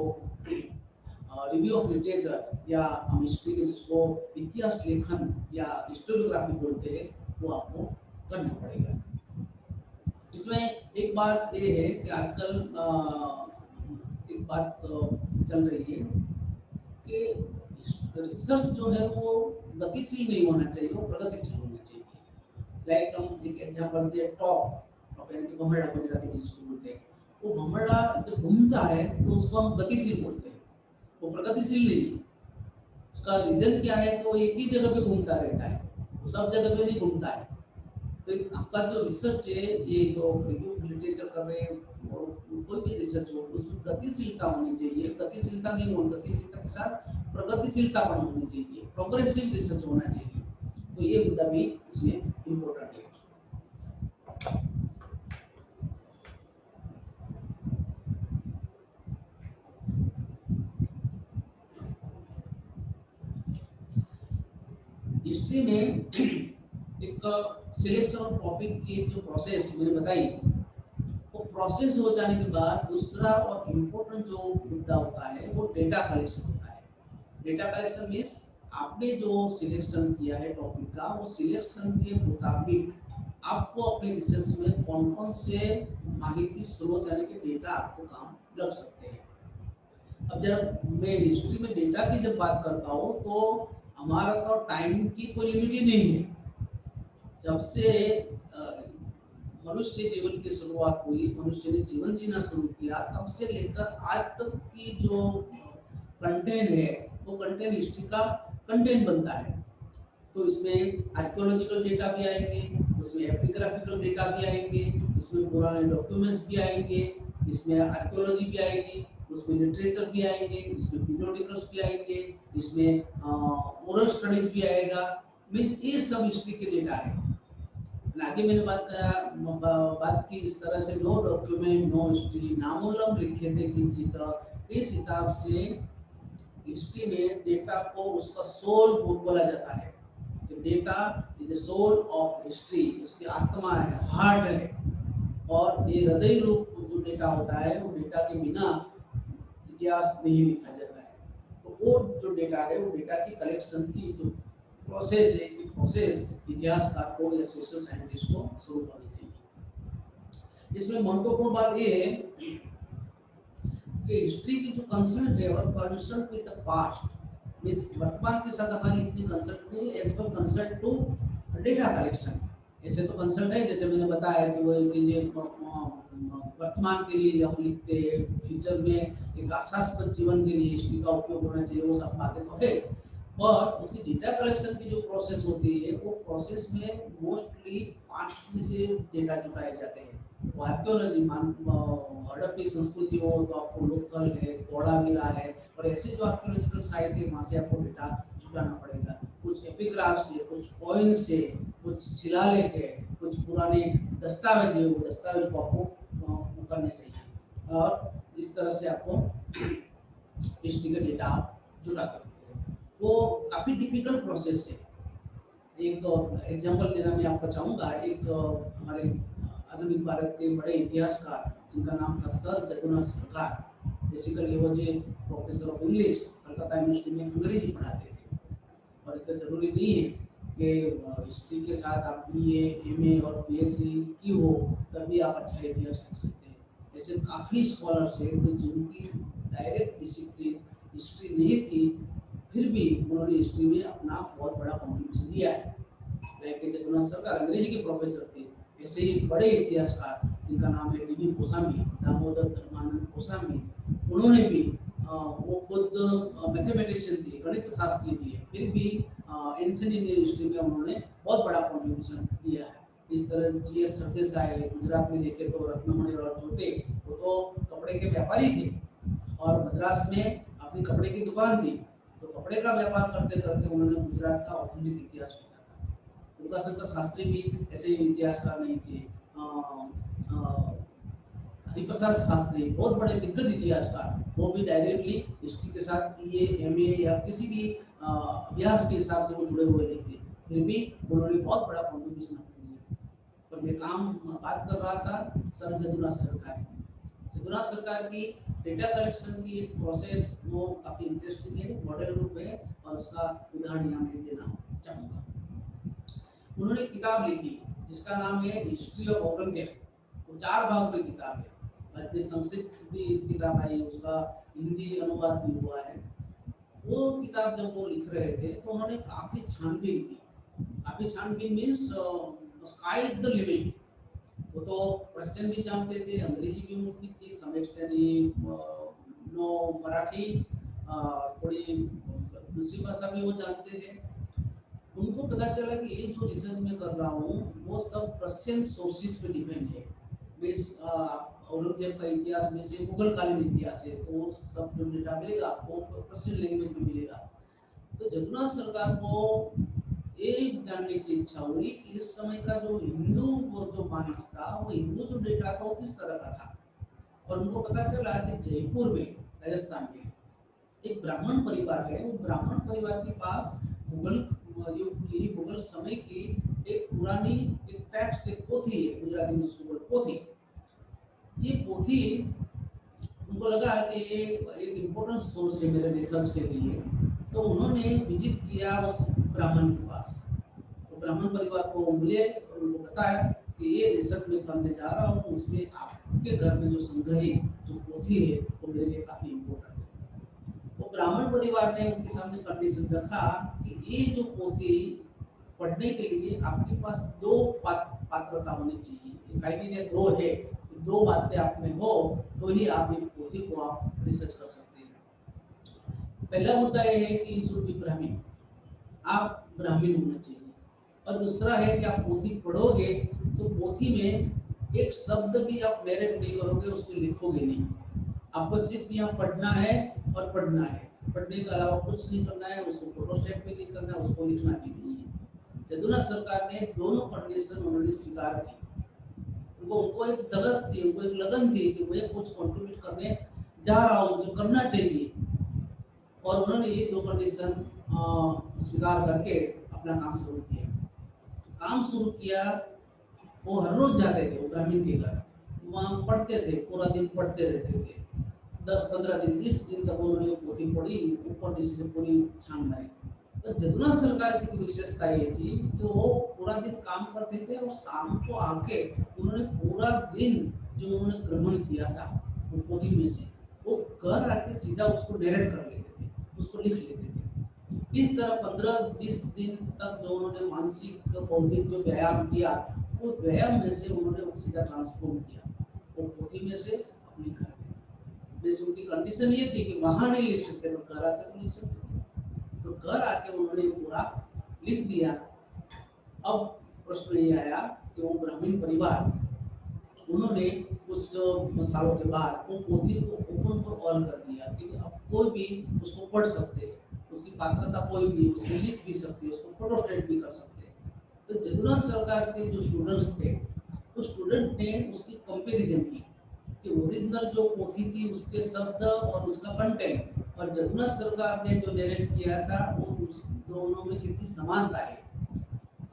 रिव्यू ऑफ लिटरेचर या हम हिस्ट्री के जिसको इतिहास लेखन या हिस्टोरियोग्राफी बोलते हैं, वो आपको करना पड़ेगा। इसमें एक बात ये है कि आजकल एक बात चल रही है कि रिसर्च जो है वो गतिशील नहीं होना चाहिए, वो प्रगतिशील होना चाहिए। लाइक हम एक एग्जांपल दे, टॉप यानी कि भमरड़ा गुजराती में जिसको बोलते हैं, वो भमरड़ा जब घूमता है तो उसको हम गतिशील बोलते हैं, वो प्रगतिशील नहीं है। उसका रीजन क्या है, तो एक ही जगह पे घूमता रहता है, वो सब जगह पे नहीं घूमता है। तो आपका जो रिसर्च है, ये जो रिव्यू लिटरेचर कर रहे हैं और कोई भी रिसर्च हो, उसमें गतिशीलता होनी चाहिए। गतिशीलता नहीं हो, गतिशीलता के साथ प्रगतिशीलता होनी चाहिए, प्रोग्रेसिव रिसर्च होना चाहिए। तो ये मुद्दा भी इसमें इम्पोर्टेंट है। हिस्ट्री में एक सिलेक्शन ऑफ टॉपिक की जो प्रोसेस मैंने बताई, वो प्रोसेस हो जाने के बाद दूसरा और इम्पोर्टेंट जो मुद्दा होता है वो डेटा कलेक्शन होता है। डेटा कलेक्शन मीन्स आपने जो सिलेक्शन किया है टॉपिक का, वो सिलेक्शन के मुताबिक आपको अपने रिसर्च में कौन कौन से माहिती स्रोत यानी कि डेटा आपको काम लग सकते हैं। अब जब मैं हिस्ट्री में डेटा की जब बात करता हूँ, तो हमारा तो टाइम की कोई लिमिट ही नहीं है। जब से मनुष्य जीवन की शुरुआत हुई, मनुष्य ने जीवन जीना शुरू किया, तब से लेकर आज तक की जो कंटेंट है, वो कंटेंट हिस्ट्री का कंटेंट बनता है। तो इसमें आर्कियोलॉजिकल डेटा भी आएंगे, उसमें एपिग्राफिकल डेटा भी आएंगे, इसमें पुराने डॉक्यूमेंट्स भी आएंगे, इसमें आर्कियोलॉजी भी आएगी, उसमें लिटरेचर भी आएंगे, इसमें पीरियोडिकल्स भी आएंगे, इसमें ओरल स्टडीज भी आएगा। मीन्स ये सब हिस्ट्री के डेटा है। आगे मैंने बात की इस तरह से, नो डॉक्यूमेंट नो हिस्ट्री, नामूलम लिखे थे किंचित। इस हिसाब से हिस्ट्री में डेटा को उसका सोल बोला जाता है। Data is the soul of history, उसकी आत्मा है, हार्ट है। और ये हृदय रूप जो डेटा होता है, वो डेटा के बिना इतिहास नहीं लिखा जाता है। तो वो जो डेटा है, वो डेटा की कलेक्शन की जो प्रोसेस है, ये प्रोसेस इतिहासकार को या सोशल साइंटिस्ट को शुरू करनी चाहिए। इसमें महत्वपूर्ण बात ये है कि हिस्ट्री की जो कंसर्न है, और concern with the past, means वर्तमान के साथ हमारी इतनी कंसर्न नहीं है, as per concern to data collection. ऐसे तो कंसर्न है, जैसे मैंने बताया कि वो वर्तमान के लिए हम लिखते हैं, फ्यूचर में एक आशास्पद जीवन के लिए हिस्ट्री का उपयोग होना चाहिए, वो सब बातें तो है। और उसकी डेटा कलेक्शन की जो प्रोसेस होती है, वो प्रोसेस में मोस्टली 5 में से डेटा जुटाए जाते हैं। आर्कियोलॉजी, हड़प्पी संस्कृति हो तो आपको लोकल है, घोड़ा मिला है, और ऐसे जो आर्कियोलॉजिकल साइट है, वहाँ से आपको डेटा जुटाना पड़ेगा। कुछ एपिग्राफ्स है, कुछ कॉइन्स है, कुछ शिलालेख है, कुछ पुराने दस्तावेज है, वो दस्तावेज को आपको करने चाहिए। और इस तरह से आपको हिस्ट्री का डेटा आप जुटा सकते हैं। वो काफ़ी डिफिकल्ट प्रोसेस है। एक एग्जांपल देना मैं आपको चाहूँगा। एक हमारे आधुनिक भारत के बड़े इतिहासकार जिनका नाम था सर जगन्नाथ सरकार, बेसिकली वो जी professor of English, Calcutta university में अंग्रेजी पढ़ाते थे। और इतना जरूरी नहीं है कि हिस्ट्री के साथ आप BA, MA और PhD की हो तभी आप अच्छा इतिहास लिख सकते हैं। ऐसे काफ़ी स्कॉलर्स हैं तो जिनकी डायरेक्ट डिसिप्लिन हिस्ट्री नहीं थी, फिर भी उन्होंने हिस्ट्री में अपना बहुत बड़ा कॉन्ट्रीब्यूशन दिया है। लाइक जगन्नाथ सरकार अंग्रेजी के प्रोफेसर थे। ऐसे ही बड़े इतिहासकार जिनका नाम है DB गोस्वामी, दामोदर धर्मानंद गोस्वामी, उन्होंने भी वो खुद मैथमेटिशियन थे, गणित शास्त्री थे, फिर भी एंशिएंट इंडियन हिस्ट्री में उन्होंने बहुत बड़ा कॉन्ट्रीब्यूशन दिया है। इस तरह GS सरदेसाई, गुजरात में देखे तो रत्नमणि और छोटे, वो तो कपड़े के व्यापारी थे और मद्रास में अपनी कपड़े की दुकान थी। तो कपड़े का व्यापार करते करते उन्होंने गुजरात का ऑथेंटिक इतिहास लिखा था। उनका शंकर शास्त्री भी ऐसे इतिहासकार नहीं थे। हरिप्रसाद शास्त्री बहुत बड़े दिग्गज इतिहासकार, वो भी डायरेक्टली हिस्ट्री के साथ बीए एमए या किसी भी अभ्यास के हिसाब से वो जुड़े हुए नहीं थे, फिर भी उन्होंने बहुत बड़ा कॉन्ट्रीब्यूशन किया। पर मैं बात कर रहा था सर जदुनाथ सरकार। जदुनाथ सरकार की डेटा कलेक्शन की एक प्रोसेस वो काफी इंटरेस्टिंग है, मॉडल रूप है, और उसका उदाहरण यहाँ मैं देना चाहूँगा। उन्होंने एक किताब लिखी जिसका नाम है हिस्ट्री ऑफ औरंगजेब। वो 4 भाग में किताब है, और संस्कृत भी किताब आई, उसका हिंदी अनुवाद भी हुआ है। वो किताब जब वो लिख रहे थे तो उन्होंने काफी छानबीन की। काफी छानबीन means sky is the limit. वो तो रशियन भी जानते थे, अंग्रेजी भी उनकी थी, सम एक्सटेंट नो मराठी, थोड़ी दूसरी भाषा भी वो जानते थे। उनको पता चला कि ये जो रिसर्च मैं कर रहा हूँ वो सब रशियन सोर्सेज पे डिपेंड है। मीन्स औरंगजेब का इतिहास में से मुगल कालीन इतिहास है, तो वो सब जो डेटा मिलेगा आपको रशियन लैंग्वेज में मिलेगा। तो जदुनाथ सरकार को ये जानने की इच्छा हुई कि इस समय का जो हिंदू वो जो मानस था, वो हिंदू जो डेटा था वो किस तरह का था। और उनको पता चला कि जयपुर में, राजस्थान में एक ब्राह्मण परिवार है। वो ब्राह्मण परिवार के पास मुगल युग की, मुगल समय की एक पुरानी एक टेक्स्ट, एक पोथी है, गुजराती में उसको पोथी। ये पोथी उनको लगा कि ये एक इम्पोर्टेंट सोर्स है मेरे रिसर्च के लिए। तो उन्होंने विजिट किया उस ब्राह्मण के पास। तो ब्राह्मण परिवार को मिले और उनको बताया कि ये रिसर्च में करने जा रहा हूँ, उसमें आपके घर में जो संग्रहित जो पोथी है वो मेरे लिए काफी इम्पोर्टेंट है। तो ब्राह्मण परिवार ने उनके सामने कंडीशन रखा कि ये जो पोथी पढ़ने के लिए आपके पास 2 पात्रता होनी चाहिए। क्राइटेरिया 2 है, 2 बातें आप में हो तो ही आप इस पोथी को आप रिसर्च कर सकते हैं। पहला मुद्दा ये है कि शुड बी ब्राह्मण, आप ब्राह्मण होना चाहिए। और दूसरा है कि आप पोथी पढ़ोगे तो पोथी में एक शब्द भी आप नरेट नहीं करोगे, उसको लिखोगे नहीं। आपको सिर्फ यहाँ पढ़ना है और पढ़ना है, पढ़ने के अलावा कुछ नहीं करना है, उसको फोटोस्टेट भी नहीं करना है, उसको लिखना भी नहीं है। जदुनाथ सरकार ने दोनों कंडीशन उन्होंने स्वीकार की। उनको एक दरस थी, उनको एक लगन थी कि मैं कुछ कंट्रीब्यूट करने जा रहा हूँ जो करना चाहिए। और उन्होंने ये 2 कंडीशन स्वीकार करके अपना काम शुरू किया। वो हर रोज जाते थे वो ब्राह्मण के घर, वहाँ पढ़ते थे, पूरा दिन पढ़ते रहते थे। 10-15 दिन 20 दिन तक उन्होंने पोथी पढ़ी, ऊपर नीचे से पूरी छान मारी। तो जदुनाथ सरकार की विशेषता ये थी कि वो पूरा दिन काम करते थे और शाम को आके उन्होंने पूरा दिन जो उन्होंने ग्रहण किया था वो पोथी में से, वो घर आके सीधा उसको नरेट कर लेते थे, उसको लिख लेते थे। इस तरह 15-20 दिन तक जो उन्होंने मानसिक बौद्धिक जो व्यायाम किया, वो व्यायाम में से उन्होंने वो सीधा ट्रांसफॉर्म किया वो पोथी में से अपने घर में। जैसे उनकी कंडीशन ये थी कि वहां नहीं लिख सकते, तो घर आके तो लिख सकते। तो घर आके उन्होंने पूरा लिख दिया। अब प्रश्न ये आया कि वो ब्राह्मण परिवार, उन्होंने कुछ सालों के बाद वो पोथी को ओपन फॉर ऑल कर दिया कि अब कोई भी उसको पढ़ सकते हैं, उसकी पात्रता कोई भी उसको लिख भी सकते, उसको फोटोस्टेट भी कर सकते हैं। तो जदुनाथ सरकार के जो स्टूडेंट्स थे, तो स्टूडेंट ने उसकी कंपैरिजन की कि ओरिजिनल जो पोथी थी उसके शब्द और उसका कंटेंट, और जदुनाथ सरकार ने जो नरेट किया था वो दोनों में कितनी समानता है।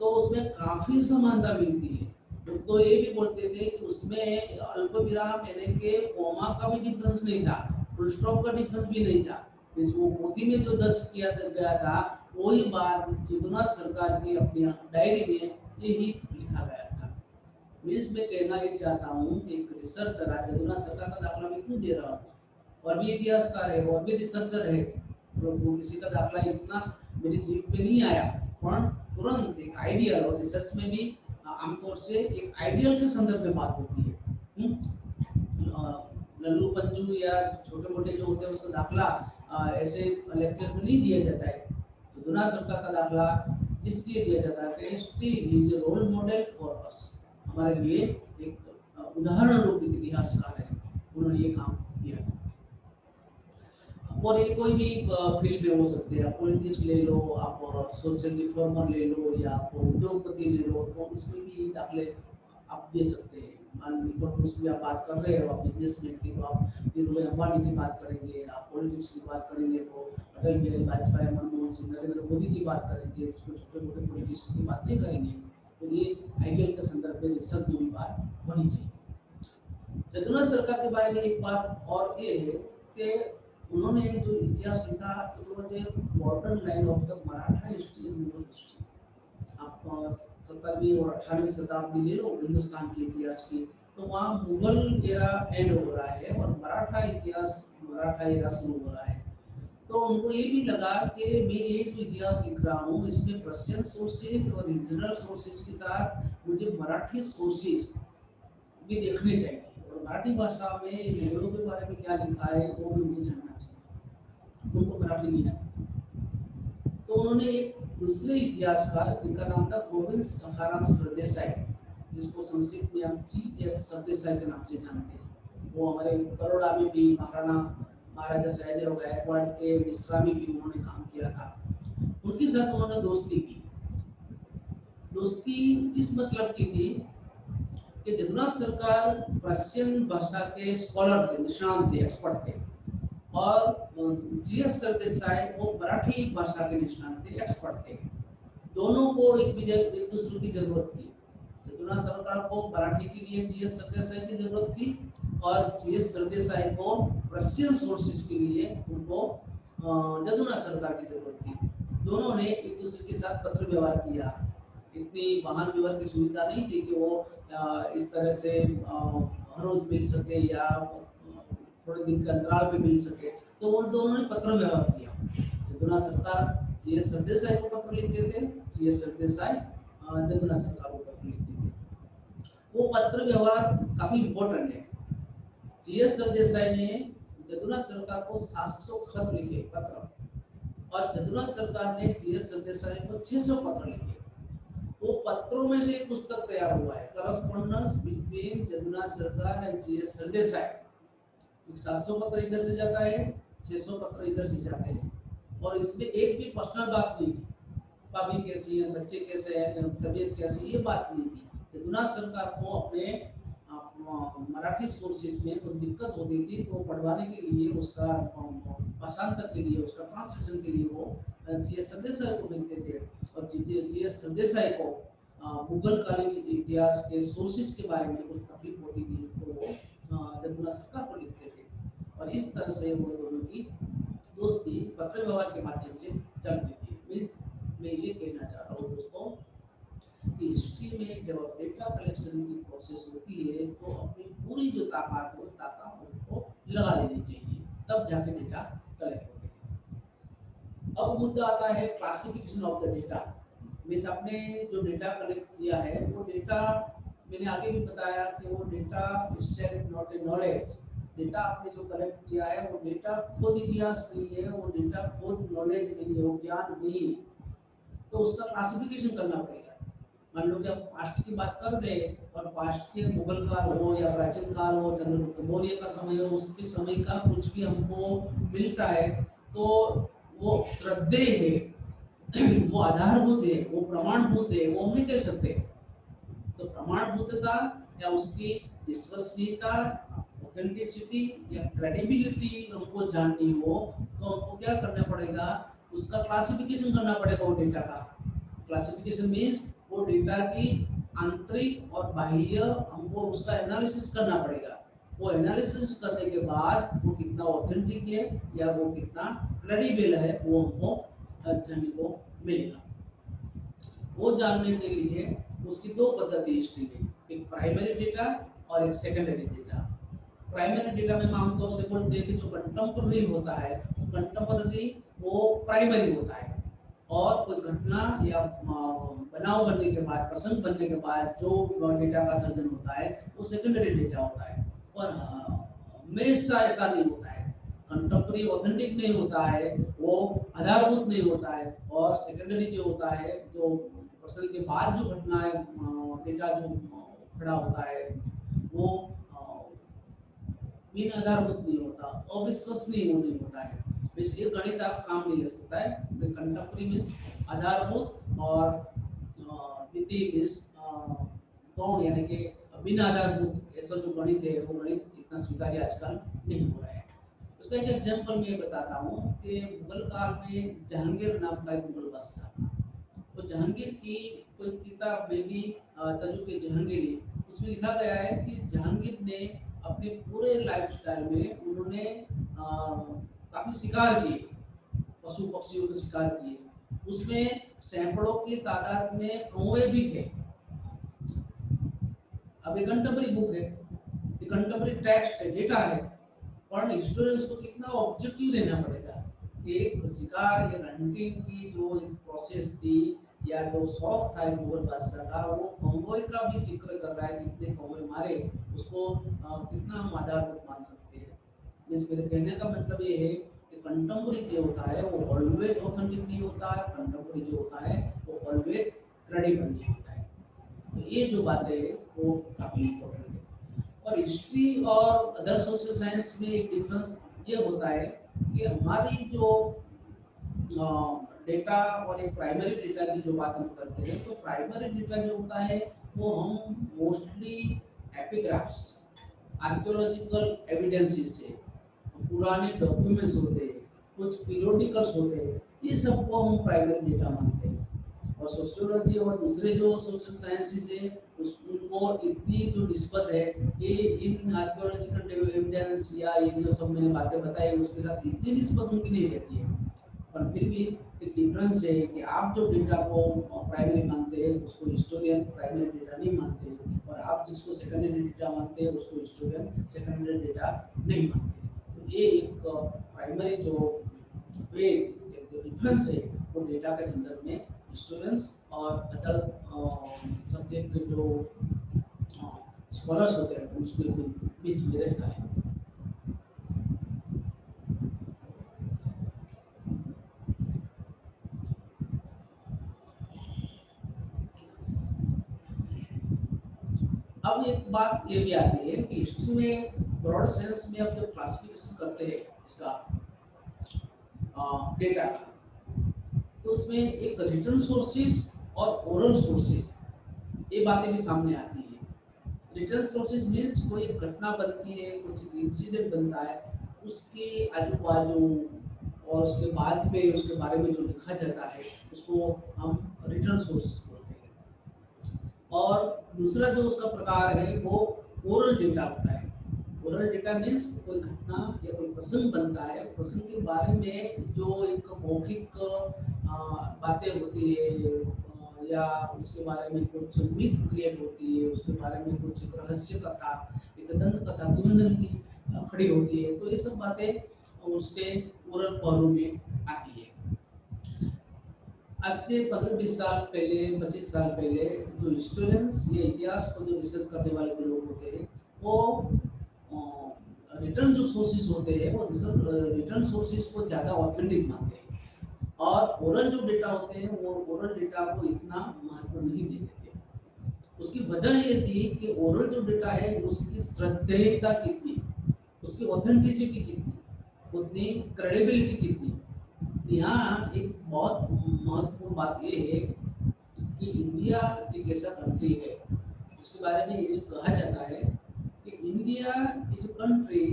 तो उसमें काफी समानता मिलती है। तो ये भी बोलते थे कि उसमें अल्प विराम यानी कि कोमा का भी डिफरेंस नहीं था, फुल स्टॉप का डिफरेंस भी नहीं था। इस वो पोथी में जो दर्ज किया गया था वही बात जदुनाथ सरकार की अपनी डायरी में यही लिखा गया था। मैं इसमें कहना ये चाहता हूँ कि एक रिसर्चर आज जदुनाथ सरकार का दाखला मैं क्यों दे रहा हूँ, और भी इतिहासकार है और भी रिसर्चर है, तो वो किसी का दाखला इतना मेरी जीप पे नहीं आया, पर तुरंत एक आइडियल, और रिसर्च में भी आमतौर से एक आइडियल के संदर्भ में बात होती है। लल्लू पंजू या छोटे मोटे जो होते हैं उसका दाखला ऐसे लेक्चर में नहीं दिया जाता है। तो जदुनाथ सरकार का दाखला इसलिए दिया जाता है कि history is a role model for us, हमारे लिए एक उदाहरण रूप इतिहासकार है, उन्होंने ये काम किया। और ये कोई भी फील्ड में हो सकते हैं, आप पॉलिटिक्स ले लो, आप सोशल रिफॉर्मर ले लो, या आप उद्योगपति ले लो, तो उसमें भी दाखिले आप दे सकते हैं। मान लीजिए इकोनॉमिक्स में आप बात कर रहे हो, आप बिजनेसमैन की, तो आप धीरूभाई अंबानी की बात करेंगे, आप पॉलिटिक्स की बात करेंगे तो अटल बिहारी वाजपेयी, मनमोहन सिंह, नरेंद्र मोदी की बात करेंगे, उसको छोटे मोटे पॉलिटिशियन की बात नहीं करेंगे। तो ये आइडियल के संदर्भ में रिसर्च में भी बात होनी चाहिए। जदुनाथ सरकार के बारे में एक बात और ये है कि उन्होंने जो इतिहास लिखा, it was a border line of the Maratha history and Mughal history. आप 17वीं और 18वीं शताब्दी ले लो हिंदुस्तान के इतिहास की, तो वहाँ मुगल एरा एंड हो रहा है और मराठा इतिहास, मराठा एरा शुरू हो रहा है। तो उनको ये भी लगा कि मैं ये जो इतिहास लिख रहा हूँ इसमें पर्शियन सोर्सेज और रीजनल सोर्सेज के साथ मुझे मराठी सोर्सेज भी देखने चाहिए, और मराठी भाषा में मुगलों के बारे में क्या लिखा है वो भी मुझे जानना चाहिए। उनको मराठी नहीं आती, तो उन्होंने एक दूसरे इतिहासकार जिनका नाम था गोविंद सखाराम सरदेसाई, जिसको संक्षिप्त में हम G.S. सरदेसाई के नाम से जानते हैं, वो हमारे बड़ौदा में भी महाराजा सयाजीराव गायकवाड़ के मिश्रा में भी उन्होंने काम किया था। उनके साथ उन्होंने दोस्ती की। दोस्ती इस मतलब की थी कि जदुनाथ सरकार पर्शियन भाषा के स्कॉलर थे, निष्णात थे, एक्सपर्ट थे, और G.S. सरदेसाई वो मराठी भाषा के निष्णात थे, एक्सपर्ट थे। दोनों को एक दूसरे की जरूरत थी। जदुनाथ सरकार को मराठी के लिए G.S. सरदेसाई की जरूरत थी, और G.S. सरदेसाई को पर्शियन सोर्सेज के लिए उनको जदुनाथ सरकार की जरूरत थी। दोनों ने एक दूसरे के साथ पत्र व्यवहार किया। इतनी वाहन व्यवहार की सुविधा नहीं थी कि वो इस तरह से हर रोज मिल सके या थोड़े दिन के अंतराल पे मिल सके, तो उन दोनों ने पत्र व्यवहार किया। जदुनाथ सरकार G.S. सरदेसाई को पत्र लिखते थे, G.S. सरदेसाई जदुनाथ सरकार को पत्र लिखते थे। वो पत्र व्यवहार काफी इम्पोर्टेंट है। G.S. सरदेसाई ने जदुनाथ सरकार को 700 खत लिखे, पत्र, और जदुनाथ सरकार ने G.S. सरदेसाई को 600 पत्र लिखे। वो पत्रों में से एक पुस्तक तैयार हुआ है, करस्पॉन्डेंस बिटवीन जदुनाथ सरकार एंड G.S. सरदेसाई। 700 पत्र इधर से जाता है, 600 पत्र इधर से जाते हैं, और इसमें एक भी पर्सनल बात नहीं थी, भाभी कैसी है, बच्चे कैसे हैं, तबीयत कैसी, ये बात नहीं थी। जदुनाथ सरकार को अपने मराठी सोर्सेज में कोई दिक्कत होती थी तो पढ़वाने के लिए, उसका भाषांतर के लिए, उसका ट्रांसलेशन के लिए वो G.S. सरदेसाई को मिलते थे, और G.S. सरदेसाई को मुगल कालीन इतिहास के सोर्सेज के बारे में कुछ तकलीफ होती थी तो वो जदुनाथ सरकार को लिखते थे, और इस तरह से वो दोनों की दोस्ती पत्र व्यवहार के माध्यम से चलती थी। मैं ये कहना चाह रहा हूँ दोस्तों कि हिस्ट्री में जब डेटा कलेक्शन की प्रोसेस होती है तो अपनी पूरी जो ताकत उनको लगा देनी चाहिए, तब जाके डेटा कलेक्ट होते हैं। अब मुद्दा आता है classification of the data. Means आपने जो डेटा कलेक्ट किया है वो डेटा, मैंने आगे भी बताया कि वो data itself not a knowledge. Data आपने जो कलेक्ट किया है वो डेटा खुद इतिहास नहीं है, वो डेटा खुद नॉलेज नहीं है, वो ज्ञान नहीं है, तो उसका क्लासिफिकेशन करना पड़ेगा। मान लो कि आप पास्ट की बात कर रहे हैं, और पास्ट के मुगल काल हो या प्राचीन काल हो, चंद्रगुप्त मौर्य का समय हो, उसके समय का कुछ भी हमको मिलता है तो वो श्रद्धेय है, वो आधारभूत है, वो प्रमाणभूत है, वो हम नहीं कह सकते। तो प्रमाणभूतता या उसकी विश्वसनीयता, ऑथेंटिसिटी या क्रेडिबिलिटी हमको जाननी हो तो हमको क्या करना पड़ेगा, उसका क्लासिफिकेशन करना पड़ेगा। वो डेटा का क्लासिफिकेशन मीन्स वो डेटा की आंतरिक और बाह्य हमको उसका एनालिसिस करना पड़ेगा। वो एनालिसिस करने के बाद वो कितना ऑथेंटिक है या वो कितना क्रेडिबल है वो हमको जानने को मिलेगा। वो जानने के लिए उसकी दो पद्धति हिस्ट्री में, एक प्राइमरी डेटा और एक सेकेंडरी डेटा। प्राइमरी डेटा में हम आमतौर से बोलते हैं कि जो कंटेम्पररी होता है, कंटेम्पररी वो प्राइमरी होता है, और कोई घटना या बनाव बनने के बाद, प्रसंग बनने के बाद जो डेटा का सर्जन होता है वो सेकेंडरी डेटा होता है। और हमेशा ऐसा नहीं होता है, कंटेम्पररी ऑथेंटिक नहीं होता है, वो आधारभूत नहीं होता है, और सेकेंडरी जो होता है, जो प्रसंग के बाद जो घटना है, डेटा जो खड़ा होता है वो बिन आधारभूत नहीं होता, अविश्वसनीय नहीं होता है। मीन्स एक गणित आप काम नहीं ले सकता है। कंटेम्प्रेरी मीन्स आधारभूत और द्वितीय मीन्स गौण यानी कि बिना आधारभूत ऐसा जो गणित है वो गणित इतना स्वीकार्य आजकल नहीं हो रहा है। उसका एक एग्जाम्पल मैं बताता हूँ कि मुगल काल में जहांगीर नाम का एक मुगल बादशाह था। तो जहांगीर की कोई किताब में भी तजुर्बे जहांगीरी, उसमें लिखा गया है कि जहांगीर ने अपने पूरे लाइफस्टाइल में उन्होंने काफी शिकार किए, पशु पक्षियों के शिकार किए। उसमें सैकड़ों की तादाद में कौवे भी थे। अब ये कंटेम्प्रेरी बुक है, ये कंटेम्प्रेरी टेक्स्ट है, डेटा है, और स्टूडेंट्स को कितना ऑब्जेक्टिव लेना पड़ेगा। एक शिकार या हंटिंग की जो एक प्रोसेस थी या जो शौक था एक मुगल बादशाह का, वो कौवे का भी जिक्र कर रहा है कि कितने कौवे मारे, उसको कितना हम आधारभूत मान सकते हैं। मीन्स मेरे कहने का मतलब ये है कि कंटेम्प्रेरी जो होता है वो ऑलवेज ऑथेंटिक नहीं होता है, कंटेम्प्रेरी जो होता है वो ऑलवेज क्रेडिबल नहीं होता है। तो ये जो बात है वो काफी इम्पोर्टेंट है। और हिस्ट्री और अदर सोशल साइंस में एक डिफरेंस ये होता है कि हमारी जो डेटा और एक प्राइमरी डेटा की जो बात हम करते हैं, तो प्राइमरी डेटा जो होता है वो हम मोस्टली एपिग्राफ्स, आर्कियोलॉजिकल एविडेंसेस से, पुराने डॉक्यूमेंट्स होते हैं, कुछ पीरियोडिकल्स होते हैं, ये सबको हम प्राइमरी डेटा मानते हैं। और सोशियोलॉजी और दूसरे जो सोशल साइंसेस है उनको इतनी जो निस्बत है कि इन आर्कियोलॉजिकल एविडेंस या ये जो सब मैंने बातें बताई उसके साथ इतनी निस्बत उनकी नहीं रहती है। पर फिर भी एक डिफरेंस है कि आप जो डेटा को प्राइमरी मानते हैं उसको हिस्टोरियन प्राइमरी डेटा नहीं मानते हैं, और आप जिसको सेकेंडरी डेटा मानते हैं उसको हिस्टोरियन सेकेंडरी डेटा नहीं मानते। तो ये एक प्राइमरी जो डिफरेंस है वो डेटा के संदर्भ में स्टूडेंट्स और अदर सब्जेक्ट के जो स्कॉलर्स होते हैं उसके बीच में रहता है। अब एक बात ये भी आती है कि हिस्ट्री में ब्रॉड सेंस में अब जब क्लासिफिकेशन करते हैं इसका डेटा का, तो उसमें एक रिटन सोर्सेज और ओरल सोर्सेज ये बातें भी सामने आती है। रिटन सोर्सेज मीन्स कोई एक घटना बनती है, कुछ इंसिडेंट बनता है, उसके आजू बाजू और उसके बाद में उसके बारे में जो लिखा जाता है उसको हम रिटन सोर्स बोलते हैं। और दूसरा जो उसका प्रकार है वो ओरल डेटा होता है। ओरल डेटा मीन्स कोई घटना या कोई प्रसंग बनता है, प्रसंग के बारे में जो एक मौखिक बातें होती है या उसके बारे में कुछ मिथ क्रिएट होती है, उसके बारे में कुछ एक रहस्य कथा, एक दंत कथा किंवदंती खड़ी होती है, तो ये सब बातें उसके ओरल पहलू में आती है। आज से 15-20 साल पहले, 25 साल पहले जो हिस्टोरियंस या इतिहास को जो रिसर्च करने वाले जो लोग होते हैं वो रिटर्न जो सोर्सेज होते हैं वो रिटर्न सोर्सेज को ज़्यादा ऑथेंटिक मानते हैं, और ओरल जो डेटा होते हैं वो ओरल डेटा को इतना महत्व नहीं देते थे। उसकी वजह ये थी कि ओरल जो डेटा है उसकी श्रद्धेयता कितनी, उसकी ऑथेंटिसिटी कितनी, उतनी क्रेडिबिलिटी कितनी। यहाँ एक बहुत महत्वपूर्ण बात ये है कि इंडिया एक ऐसा कंट्री है जिसके बारे में ये कहा जाता है कि India is a country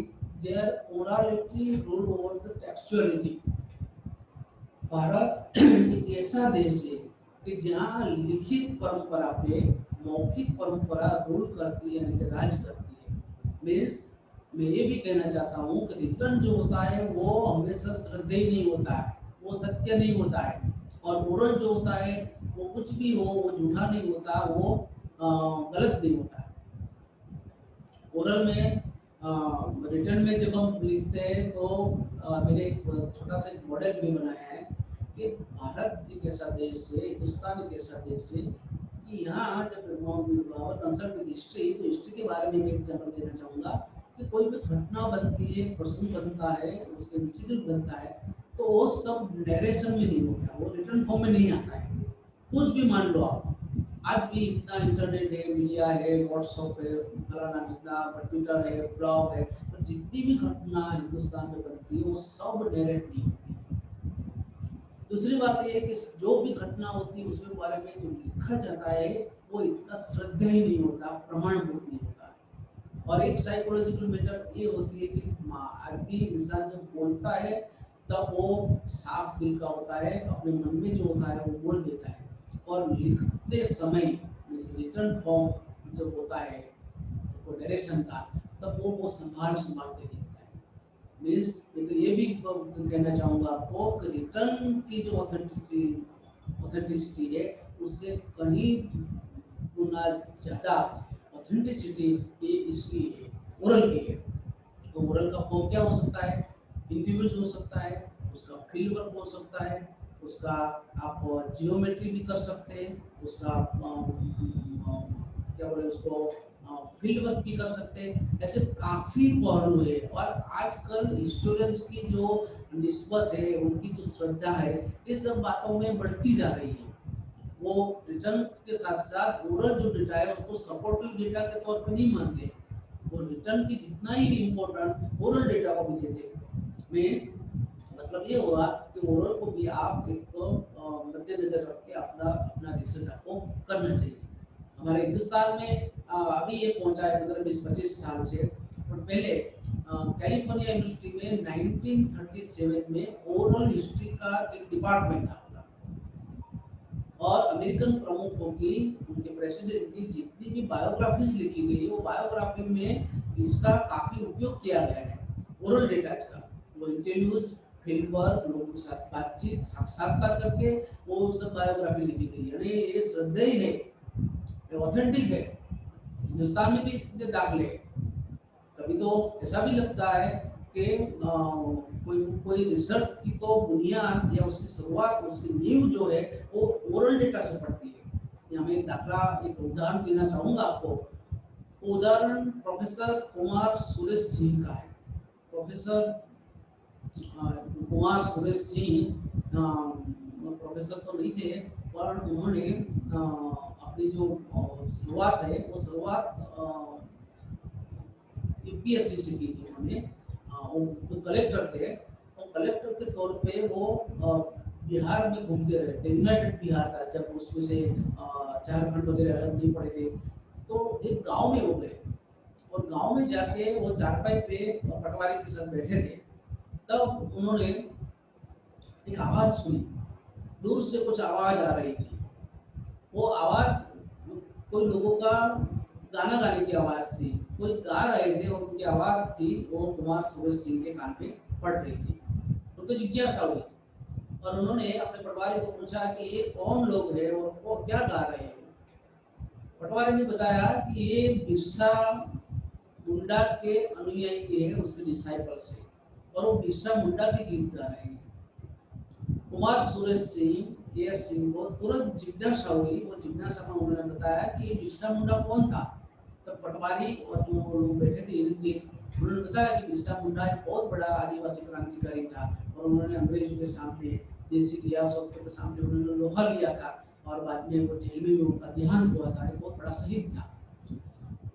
there orality rule over the textuality. Bharat एक ऐसा देश है कि जहाँ लिखित परंपरा पे मौखिक परंपरा रूल करती है, यानी कि राज करती है। मीन्स मैं ये भी कहना चाहता हूँ कि रिटर्न जो होता है वो हमेशा श्रद्धेय नहीं होता है, वो सत्य नहीं होता है, और ओरल जो होता है वो कुछ भी हो वो झूठा नहीं होता, वो गलत नहीं होता है। ओरल में रिटर्न में जब हम लिखते हैं तो मैंने एक छोटा सा एक मॉडल भी बनाया है कि भारत एक ऐसा देश है, हिंदुस्तान एक ऐसा देश है कि यहाँ जब कंसर्न विद हिस्ट्री, तो हिस्ट्री के बारे में मैं एग्जाम्पल देना चाहूँगा कि कोई भी घटना बनती है, प्रसंग बनता है, उसका इंसिडेंट बनता है, तो वो सब नरेशन में नहीं होता, वो रिटर्न फॉर्म में नहीं आता है। कुछ भी मान लो आप, आज भी इतना इंटरनेट है, मीडिया है, व्हाट्सएप है, फलाना ढिकना, ट्विटर है, ब्लॉग है, तो जितनी भी घटना हिंदुस्तान में बनती है वो सब डायरेक्ट नहीं होती। दूसरी बात ये है कि जो भी घटना होती है उसके बारे में जो लिखा जाता है वो इतना श्रद्धेय नहीं होता, प्रमाणभूत नहीं होता। और एक साइकोलॉजिकल मैटर ये होती है कि आदमी इंसान जब बोलता है तब वो साफ दिल का होता है, अपने मन में जो होता है वो बोल देता है। और लिखते समय रिटर्न फॉर्म जब होता है वो डायरेक्शन का, तब वो संभाल संभाल के लिखता है। मीन्स तो ये भी कहना चाहूँगा आपको कि रिटर्न की जो ऑथेंटिसिटी है उससे कहीं गुना ज़्यादा ऑथेंटिसिटी ये इसकी है, ओरल की है। तो ओरल का फॉर्म क्या हो सकता है? इंटरव्यूज हो सकता है, उसका फील्ड वर्क हो सकता है, उसका आप जियोमेट्री भी कर सकते हैं, उसका क्या बोले उसको फील्ड वर्क भी कर सकते हैं। ऐसे काफ़ी पहलू है। और आजकल स्टूडेंट्स की जो निस्बत है, उनकी जो श्रद्धा है, ये सब बातों में बढ़ती जा रही है। वो रिटर्न के साथ साथ ओरल जो डेटा है उसको सपोर्टिव डेटा के तौर पर नहीं मानते। वो रिटर्न की जितना ही इम्पोर्टेंट ओरल डेटा को भी देते। मीन्स मतलब ये हुआ कि ओरल को भी आप एक तो मद्देनजर रख के अपना अपना रिसर्च आपको करना चाहिए। हमारे हिंदुस्तान में अभी ये पहुंचा है 15-20-25 साल से। और पहले कैलिफोर्निया यूनिवर्सिटी में 1937 में ओरल हिस्ट्री का एक डिपार्टमेंट था। और अमेरिकन प्रमुखों की, उनके प्रेसिडेंट की जितनी भी बायोग्राफीज लिखी गई वो बायोग्राफी में इसका काफी उपयोग किया गया है, ओरल डेटा का। वो इंटरव्यूज, फील्ड वर्क, लोगों के साथ बातचीत, साक्षात्कार करके वो सब बायोग्राफी लिखी गई है। यानी ये श्रद्धेय है, ये ऑथेंटिक है। हिंदुस्तान में भी इतने दाखले हैं। कभी तो ऐसा भी लगता है कि कोई कोई रिसर्च की तो बुनियाद या उसकी शुरुआत, उसकी नींव जो है वो ओरल डेटा से पड़ती है। यहाँ मैं एक दाखला, एक उदाहरण देना चाहूँगा आपको। उदाहरण प्रोफेसर कुमार सुरेश सिंह का है। प्रोफेसर कुमार सुरेश सिंह प्रोफेसर तो नहीं थे, पर उन्होंने अपनी जो शुरुआत है वो शुरुआत यूपीएससी से की थी उन्होंने। वो कलेक्टर थे, और कलेक्टर के तौर पे वो बिहार में घूमते रहे थे। यूनाइटेड बिहार था जब उसमें से झारखंड वगैरह अलग नहीं पड़े थे। तो एक गांव में वो गए, और गांव में जाके वो चारपाई पे पटवारी के साथ बैठे थे। तब उन्होंने एक आवाज सुनी, दूर से कुछ आवाज आ रही थी। वो आवाज कोई लोगों का गाना गाने की आवाज थी, कोई गा रहे थे और उनकी आवाज थी वो कुमार सुरेश सिंह के कान पे पड़ रही थी। उनको जिज्ञासा हुई और उन्होंने अपने पटवारी को पूछा कि ये कौन लोग हैं और वो क्या गा रहे हैं। पटवारी ने बताया कि ये बिरसा मुंडा के अनुयायी हैं, उसके डिसाइपल्स हैं, और वो बिरसा मुंडा के गीत गा रहे हैं। कुमार सुरेश सिंह ये सिंह को तुरंत जिज्ञासा हुई। वो जिज्ञासा में उन्होंने बताया कि ये बिरसा मुंडा कौन था। तब पटवारी और जो लोग बैठे थे उन्होंने बताया कि बिरसा मुंडा एक बहुत बड़ा आदिवासी क्रांतिकारी था, और उन्होंने अंग्रेजों के सामने, देसी रियासतों के सामने उन्होंने लोहा लिया था, और बाद में वो जेल में उनका देहांत हुआ था। एक बहुत बड़ा शहीद था।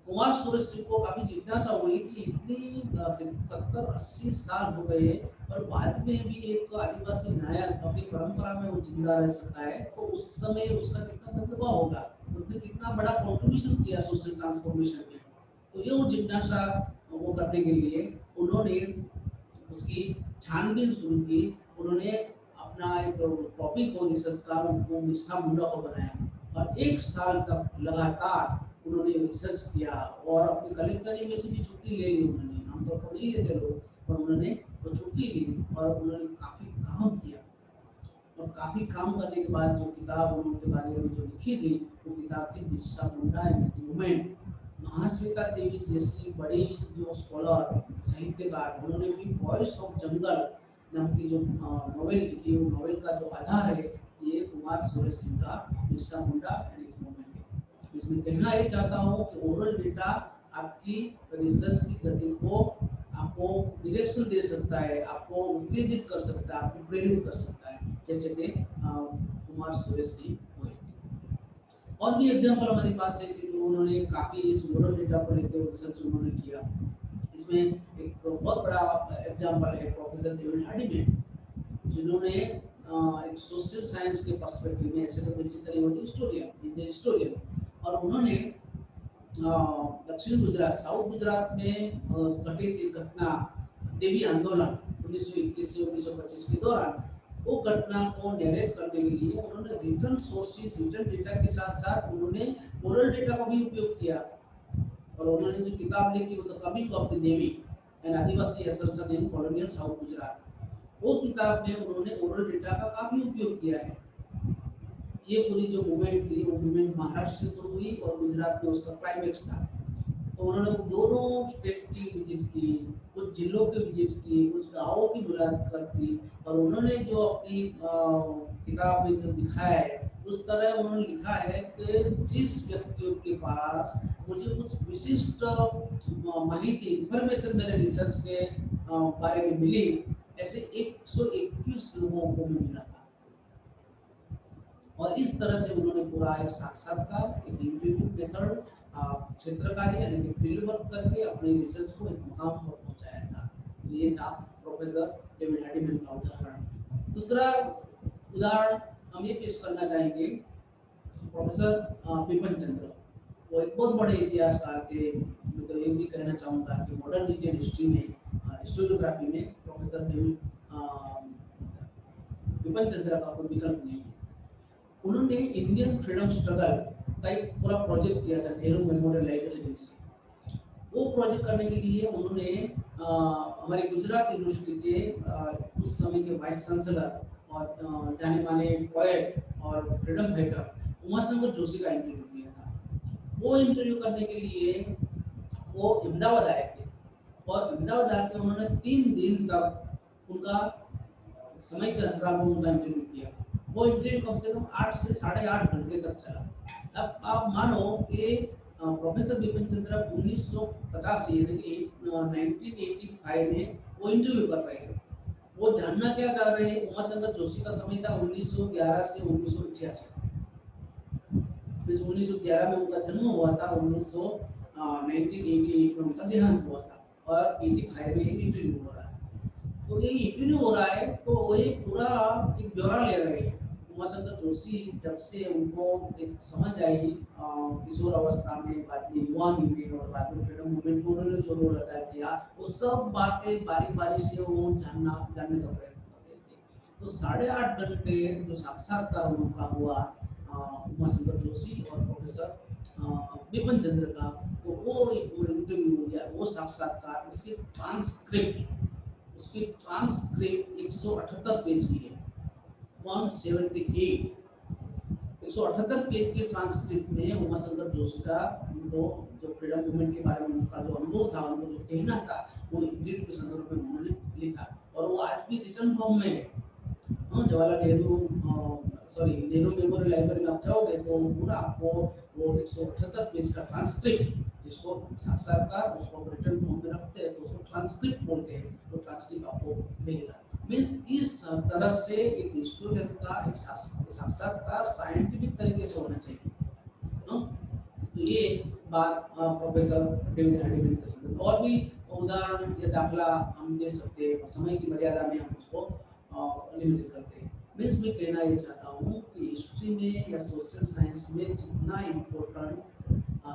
कुमार सुरेश सिंह को काफी जिज्ञासा हुई कि इतनी 70-80 साल हो गए और बाद में भी एक आदिवासी नायक अपनी परंपरा में वो जिंदा रह सकता है, तो उस समय उसका कितना दबदबा होगा, उसने कितना बड़ा कंट्रीब्यूशन किया सोशल ट्रांसफॉर्मेशन में। तो ये वो जिज्ञासा वो करने के लिए उन्होंने उसकी छानबीन शुरू की। उन्होंने अपना एक टॉपिक को रिसर्च का उनको बिरसा मुंडा को बनाया, और 1 साल तक लगातार उन्होंने रिसर्च किया। और अपनी कलेक्टरी में से भी छुट्टी ले ली उन्होंने, आमतौर पर नहीं लेते लोग, पर उन्होंने तो छुट्टी ली और उन्होंने काफ़ी काम किया। और काफ़ी काम करने के बाद जो किताब उनके बारे में जो लिखी थी वो किताब थी Birsa Munda and his movement. Mahasweta देवी जैसी बड़ी जो स्कॉलर, साहित्यकार, उन्होंने भी वॉइस ऑफ जंगल नाम की जो नॉवेल लिखी, वो नॉवेल का जो आधार है ये कुमार सुरेश सिंह का Birsa Munda and his movement है। इसमें कहना ये चाहता हूँ कि ओरल डेटा आपकी रिसर्च की गति को आपको डायरेक्शन दे सकता है, आपको उत्तेजित कर सकता है, आपको प्रेरित कर सकता है, जैसे कि कुमार सुरेश सिंह हुए। और भी एग्जाम्पल हमारे पास है कि जो उन्होंने काफ़ी इस ओरल डेटा को लेकर रिसर्च उन्होंने किया। इस इसमें एक बहुत बड़ा एग्जांपल है प्रोफेसर डेविड हार्डिमैन, जिन्होंने एक सोशल साइंस के पर्सपेक्टिव में, ऐसे तो बेसिकली वो हिस्टोरियन इज ए हिस्टोरियन, और उन्होंने दक्षिण गुजरात, साउथ गुजरात में घटित एक घटना, देवी आंदोलन 1921 से 1925 के दौरान, वो घटना को नरेट करने के लिए उन्होंने रिटर्न सोर्सेस, रिटर्न डेटा के साथ साथ उन्होंने ओरल डेटा का भी उपयोग किया। और उन्होंने जो किताब लिखी वो the coming of the navy and Adivasi assertion in colonial south Gujarat, वो किताब में उन्होंने ओरल डेटा का काफी उपयोग किया है। ये पूरी जो मूवमेंट थी वो मूवमेंट महाराष्ट्र से शुरू हुई और गुजरात में उसका क्लाइमेक्स था। तो उन्होंने दोनों स्टेट की विजिट की, कुछ जिलों की विजिट की, कुछ गाँवों की मुलाकात की, और उन्होंने जो अपनी किताब में जो दिखाया है उस तरह उन्होंने लिखा है कि जिस व्यक्तियों के पास मुझे कुछ विशिष्ट माहिती, इंफॉर्मेशन मेरे रिसर्च के बारे में मिली, ऐसे 121 लोगों को मिला था। और इस तरह से उन्होंने पूरा एक साक्षात्कार, एक इंटरव्यू मेथड, क्षेत्रकारी यानी कि फील्ड वर्क करके अपने रिसर्च को एक मुकाम पर पहुंचाया था। ये था प्रोफेसर डेविड हार्डिमैन का उदाहरण। दूसरा उदाहरण हम ये पेश करना चाहेंगे प्रोफेसर बिपिन चंद्र। वो एक बहुत बड़े इतिहासकार थे। मैं तो ये भी कहना चाहूँगा कि मॉडर्न इंडियन हिस्ट्री में, हिस्टोरियोग्राफी में प्रोफेसर डेविड बिपिन चंद्र का कोई विकल्प नहीं है। उन्होंने इंडियन फ्रीडम स्ट्रगल का एक पूरा प्रोजेक्ट किया था नेहरू मेमोरियल लाइब्रेरी से। वो प्रोजेक्ट करने के लिए उन्होंने हमारे गुजरात यूनिवर्सिटी के उस समय के वाइस चांसलर और जाने माने पोएट और फ्रीडम फाइटर उमाशंकर जोशी का इंटरव्यू किया था। वो इंटरव्यू करने के लिए वो अहमदाबाद आए थे, और अहमदाबाद आके उन्होंने 3 दिन तक उनका समय के अंतराल में उनका इंटरव्यू किया। वो इंटरव्यू कम से कम 8 से 8.5 घंटे तक चला। अब आप मानो कि प्रोफेसर बिपिन चंद्र 1950 यानी कि 1985 में वो इंटरव्यू कर रहे थे। वो जानना क्या चाह रहे हैं, उमाशंकर जोशी का समय था 1911 से 1986। 1911 में उनका जन्म हुआ था, 1988 में उनका देहांत हुआ था, और 85 में इंटरव्यू हो रहा है। तो ये इंटरव्यू हो रहा है तो वो एक पूरा एक ब्यौरा ले रहे हैं। उमाशंकर जोशी जब से उनको एक समझ आई किशोर अवस्था में, बाद में युवानी में, और बाद में फ्रीडम मूवमेंट में उन्होंने जो रोल अदा किया, वो सब बातें बारी बारी से वो जानने का प्रयत्न कर रहे थे। तो 8.5 घंटे जो साक्षात्कार उनका हुआ उमाशंकर जोशी और प्रोफेसर बिपिन चंद्र का, तो वो इंटरव्यू या वो साक्षात्कार, उसकी ट्रांसक्रिप्ट 178 पेज की है। 178 पेज के ट्रांसक्रिप्ट में उमाशंकर जोशी का उनको जो फ्रीडम मूवमेंट के बारे में उनका जो अनुभव था, उनको जो कहना था, वो इंग्लिश के संदर्भ में उन्होंने लिखा, और वो आज भी रिटर्न फॉर्म में है। जवाहरलाल नेहरू मेमोरियल लाइब्रेरी में आप जाओगे तो पूरा आपको वो 178 पेज का ट्रांसक्रिप्ट, जिसको साक्षात्कार उसको रिटर्न फॉर्म में रखते हैं तो उसको ट्रांसक्रिप्ट बोलते हैं, तो ट्रांसक्रिप्ट आपको मिलेगा। मीन्स इस तरह से एक स्टूडेंट का एक साक्षात्कार साइंटिफिक तरीके से होना चाहिए। तो ये बात प्रोफेसर डेविड हार्डिमैन के संदर्भ। और भी उदाहरण या दाखला हम दे सकते हैं, समय की मर्यादा में हम उसको लिमिटेड करते हैं। मीन्स मैं कहना ये चाहता हूँ कि हिस्ट्री में या सोशल साइंस में जितना इम्पोर्टेंट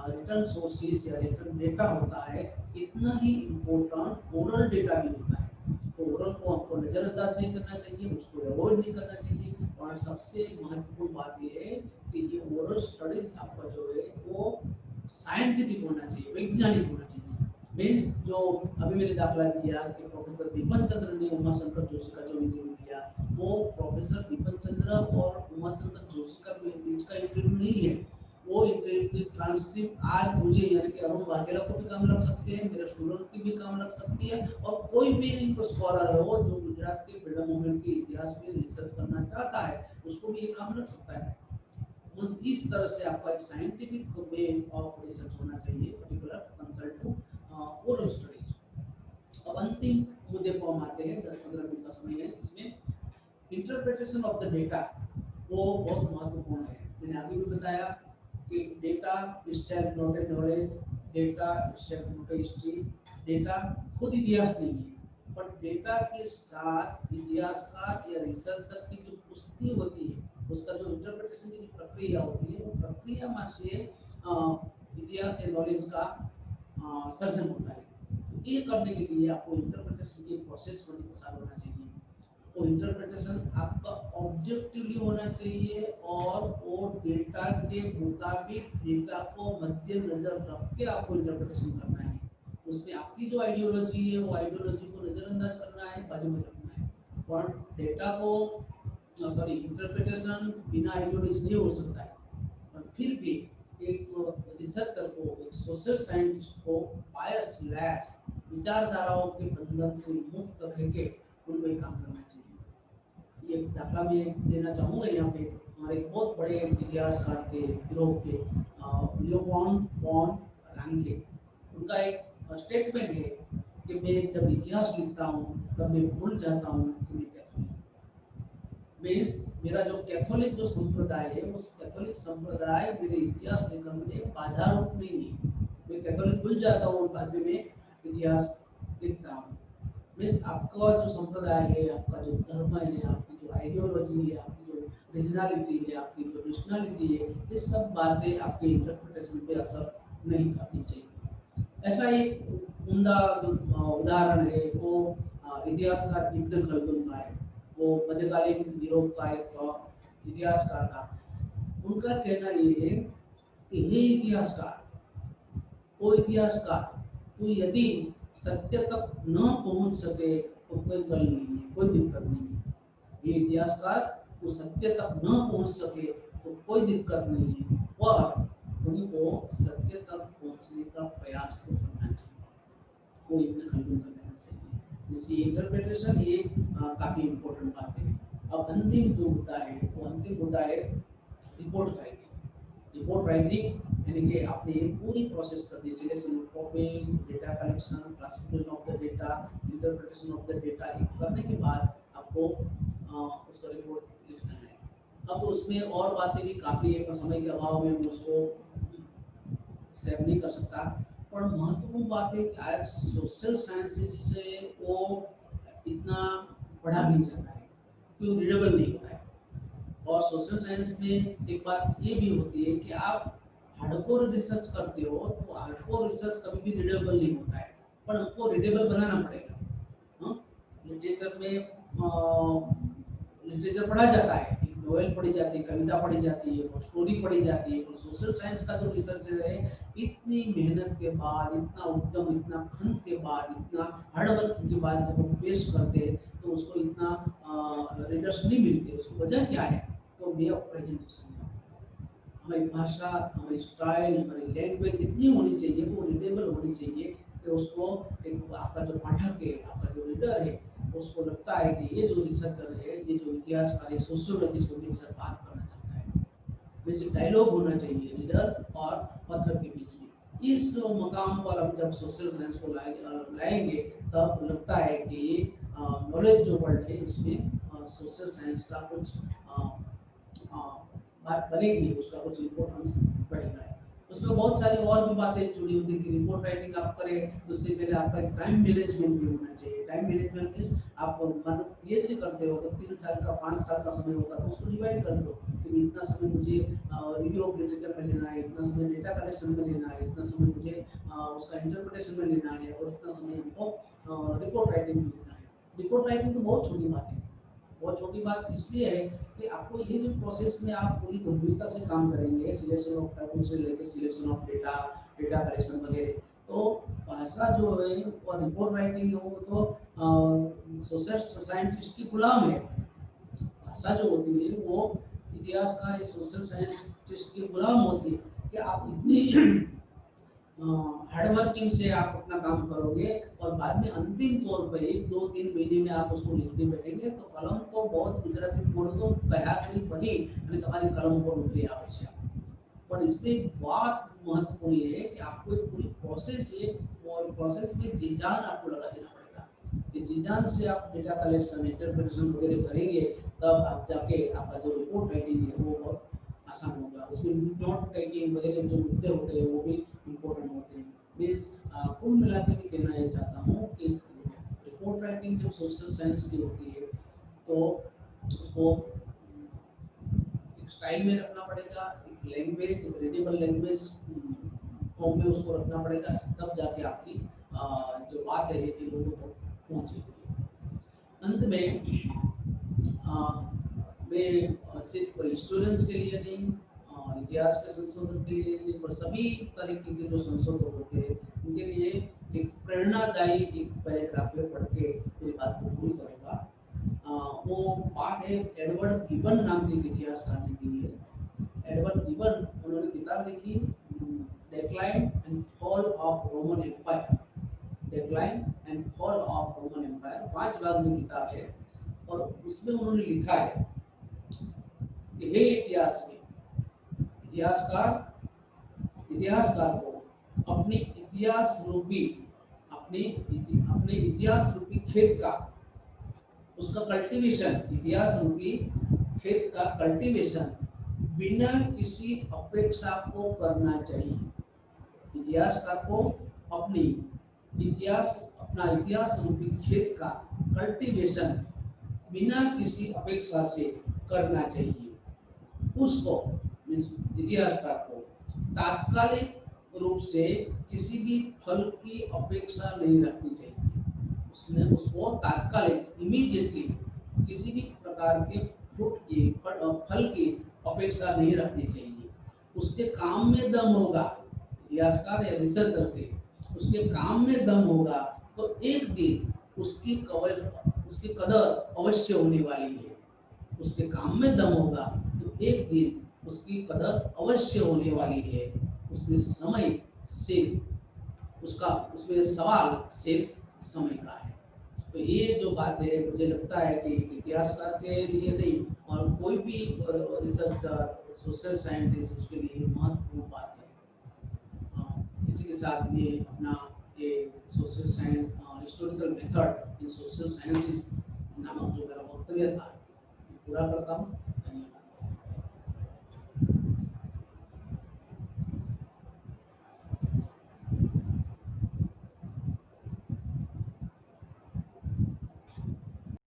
रिटर्न सोर्सेस या रिटर्न डेटा होता है, इतना ही इम्पोर्टेंट ओरल डेटा भी होता है। तो ओरल को आपको नजरअंदाज नहीं करना चाहिए, उसको अवॉइड नहीं करना चाहिए। और सबसे महत्वपूर्ण बात ये है कि ये ओरल स्टडीज आपका जो है वो साइंटिफिक होना चाहिए, वैज्ञानिक होना चाहिए। मीन्स जो अभी मैंने दाखला दिया कि प्रोफेसर बिपिन चंद्र ने उमाशंकर जोशी का जो इंटरव्यू किया, वो प्रोफेसर बिपिन चंद्र और उमाशंकर जोशी का बीच का इंटरव्यू नहीं है। वो इंटरव्यू की ट्रांसक्रिप्ट आज मुझे यानी कि अरुण वाघेला को भी काम लग सकती है, मेरे स्टूडेंट की भी काम लग सकती है, और कोई भी स्कॉलर हो जो गुजरात के फ्रीडम मूवमेंट के इतिहास में रिसर्च करना चाहता है, उसको भी ये काम लग सकता है। इस तरह से आपका एक साइंटिफिक वे ऑफ रिसर्च होना चाहिए, particular consult to oral studies. अब अंतिम मुद्दे को हम आते हैं, 10-15 मिनट का समय है, इसमें इंटरप्रिटेशन ऑफ द डेटा वो बहुत महत्वपूर्ण है। मैंने आगे भी बताया कि data itself not a knowledge, data itself not a history, data खुद इतिहास नहीं है, पर डेटा के साथ इतिहासकार या रिसर्चर की जो पुष्टि होती है, उसका जो इंटरप्रिटेशन की जो प्रक्रिया होती है, वो प्रक्रिया में से इतिहास या नॉलेज का सर्जन होता है। तो ये करने के लिए आपको इंटरप्रिटेशन की प्रोसेस में पसार होना चाहिए। तो इंटरप्रिटेशन आपका ऑब्जेक्टिवली होना चाहिए और वो डेटा के मुताबिक डेटा को मद्देनजर रख के आपको इंटरप्रिटेशन करना है। उसमें आपकी जो आइडियोलॉजी है वो आइडियोलॉजी को नजरअंदाज करना है, बाजू में रखना है। और डेटा को सॉरी इंटरप्रिटेशन बिना आइडियोलॉजी नहीं हो सकता है। और फिर भी एक रिसर्चर को, एक सोशल साइंटिस्ट को बायस लेस विचारधाराओं के बंधन से मुक्त रह के उनको एक काम करना चाहिए। ये दाखला मैं देना चाहूँगा। यहाँ पे हमारे एक बहुत बड़े इतिहासकार थे यूरोप के, लियोपोल्ड वॉन रांके। उनका एक स्टेटमेंट है कि मैं जब इतिहास लिखता हूँ तब मैं भूल जाता हूँ कि मैं कैथोलिक हूँ। मीन्स मेरा जो कैथोलिक जो संप्रदाय है, उस कैथोलिक संप्रदाय मेरे इतिहास लेखन में बाधा रूप नहीं है। मैं कैथोलिक भूल जाता हूँ और बाद में मैं इतिहास लिखता हूँ। मीन्स आपका जो संप्रदाय है, आपका जो धर्म है, आपकी जो आइडियोलॉजी है, आपकी जो रीजनलिटी है, आपकी जो नेशनलिटी है, ये सब बातें आपके इंटरप्रिटेशन पे असर नहीं करनी चाहिए। ऐसा एक उम्दा जो उदाहरण है वो इतिहासकार इब्न खल्दून का है। वो मध्यकालीन यूरोप का एक इतिहासकार था। उनका कहना ये है कि हे इतिहासकार, वो इतिहासकार, तो यदि सत्य तक न पहुंच सके तो कोई गल नहीं है, कोई दिक्कत नहीं है। ये इतिहासकार, तो सत्य तक न पहुंच सके तो कोई दिक्कत नहीं है, पर तुमको सत्य तक पहुंचने का प्रयास तो करना चाहिए। कोई इतने खंडन कर लेना चाहिए। इसलिए इंटरप्रिटेशन ये काफी इम्पोर्टेंट बात है। अब अंतिम जो मुद्दा है, वो अंतिम मुद्दा है रिपोर्ट राइटिंग। रिपोर्ट राइटिंग यानी कि आपने ये पूरी प्रोसेस कर दी, selection of topic, data collection, classification of the data, interpretation of the data, करने के बाद आपको उसका रिपोर्ट लिखना है। अब उसमें और बातें भी काफ़ी है, पर समय के अभाव में मैं उसको सेव नहीं कर सकता। पर महत्वपूर्ण बात है कि आज सोशल साइंसेज से वो इतना पढ़ा नहीं जाता है, क्यों रीडेबल नहीं होता है। और सोशल साइंस में एक बात ये भी होती है कि आप हार्डकोर रिसर्च करते हो तो हार्डकोर रिसर्च कभी भी रीडेबल नहीं होता है, पर हमको रीडेबल बनाना पड़ेगा। लिटरेचर में लिटरेचर पढ़ा जाता है, नोवेल पढ़ी जाती है, कविता पढ़ी जाती है, स्टोरी पढ़ी जाती है। सोशल साइंस का जो रिसर्च है, इतनी मेहनत के बाद, इतना उद्यम, इतना खंत के बाद, इतना हार्डवर्क के बाद जब हम पेश करते हैं तो उसको इतना रीडर्स नहीं मिलते। उसकी वजह क्या है? तो वे ऑफ प्रेजेंटेशन, हमारी भाषा, हमारी स्टाइल, हमारी लैंग्वेज इतनी होनी चाहिए, वो रीडेबल होनी चाहिए कि उसको एक आपका जो पाठक है, आपका जो रीडर है, उसको लगता है कि ये जो रिसर्चर है, ये जो इतिहासकार है, सोशियोलॉजिस्ट मेरे साथ बात करना चाहता है। वैसे डायलॉग होना चाहिए रीडर और ऑथर के बीच में। इस मकाम पर हम जब सोशल साइंस को लाएंगे तब लगता है कि नॉलेज जो वर्ल्ड है उसमें सोशल साइंस का कुछ बात बनेगी, उसका कुछ इम्पोर्टेंस बढ़ेगा। उसमें बहुत सारी और भी बातें जुड़ी होती है कि रिपोर्ट राइटिंग आप करें तो उससे पहले आपका एक टाइम मैनेजमेंट भी होना चाहिए। टाइम मैनेजमेंट मीन्स आप पीएचडी करते हो तो 3 साल का 5 साल का समय होता है, तो उसको डिवाइड कर दो कि इतना समय मुझे रिव्यू ऑफ लिटरेचर में लेना है, इतना समय डेटा कलेक्शन में लेना है, इतना समय मुझे उसका इंटरप्रिटेशन में लेना है, और इतना समय हमको रिपोर्ट राइटिंग में लेना है। रिपोर्ट राइटिंग तो बहुत छोटी बात है। बहुत छोटी बात इसलिए है कि आपको ये जो प्रोसेस में आप पूरी गंभीरता से काम करेंगे, सिलेक्शन ऑफ टॉपिक से लेकर selection of data, data collection वगैरह, तो भाषा जो है और रिपोर्ट राइटिंग हो तो सोशल साइंटिस्ट की गुलाम है। भाषा जो होती है वो इतिहासकार या सोशल साइंटिस्ट की गुलाम होती है कि आप इतनी हार्डवर्किंग से आप अपना काम करोगे और बाद में अंतिम तौर पे 1-2-3 महीने में आप उसको लिखने बैठेंगे तो कलम तो बहुत गुजराती बोल दो कहा नहीं बनी અને તમારી કલમ ઉપર ઉતરી આવે છે। पर इसमें बात महत्वपूर्ण ये है कि आपको एक पूरी प्रोसेस है और प्रोसेस में जी जान आपको लगा देना पड़ेगा। ये जी जान से आप डेटा कलेक्शन, इंटरप्रिटेशन वगैरह करेंगे तब आप जाके आपका जो रिपोर्ट राइटिंग है वो बहुत आसान होगा। उसमें नोट टेकिंग वगैरह जो मुद्दे होते हैं वो भी इम्पोर्टेंट होते हैं। मीन्स कुल मिला के मैं कहना ये चाहता हूँ कि रिपोर्ट राइटिंग जब सोशल साइंस की होती है तो उसको एक स्टाइल में रखना पड़ेगा, एक लैंग्वेज, रीडेबल लैंग्वेज फॉर्म में उसको रखना पड़ेगा, तब जाके आपकी जो बात है ये लोगों तक पहुँचेगी। अंत में मैं सिर्फ स्टूडेंट्स के लिए नहीं, इतिहास के संशोधन के लिए नहीं, पर सभी तरीके के जो संशोधक होते हैं उनके लिए एक प्रेरणादायी एक पैराग्राफ में पढ़ के मेरी बात को पूरी करूँगा। वो बात है एडवर्ड गिबन नाम के इतिहासकार ने दी है। एडवर्ड गिबन, उन्होंने किताब लिखी decline and fall of Roman Empire. Decline and fall of Roman Empire 5 भाग में किताब है और उसमें उन्होंने लिखा है कि हे इतिहास में इतिहासकार को अपने इतिहास रूपी अपने इतिहास रूपी खेत का उसका कल्टीवेशन, इतिहास रूपी खेत का कल्टीवेशन बिना किसी अपेक्षा को करना चाहिए। इतिहासकार को अपना इतिहास रूपी खेत का कल्टीवेशन बिना किसी अपेक्षा से करना चाहिए। उसको इतिहासकार को तात्कालिक रूप से किसी भी फल की अपेक्षा नहीं रखनी चाहिए। उसको तात्कालिक इमीडिएटली किसी भी प्रकार के फ्रूट की फल की अपेक्षा नहीं रखनी चाहिए। उसके काम में दम होगा, इतिहासकार या रिसर्चर के उसके काम में दम होगा तो एक दिन उसकी कदर अवश्य होने वाली है। उसके काम में दम होगा तो एक दिन उसकी कदर अवश्य होने वाली है। उसमें समय से उसमें सवाल सिर्फ समय का है। तो ये जो बात है मुझे लगता है कि इतिहासकार के लिए नहीं और कोई भी रिसर्चर, सोशल साइंटिस्ट, उसके लिए महत्वपूर्ण बात है। इसी के साथ ये अपना ये social science historical method in social sciences नामक जो मेरा वक्तव्य था पूरा करता हूँ।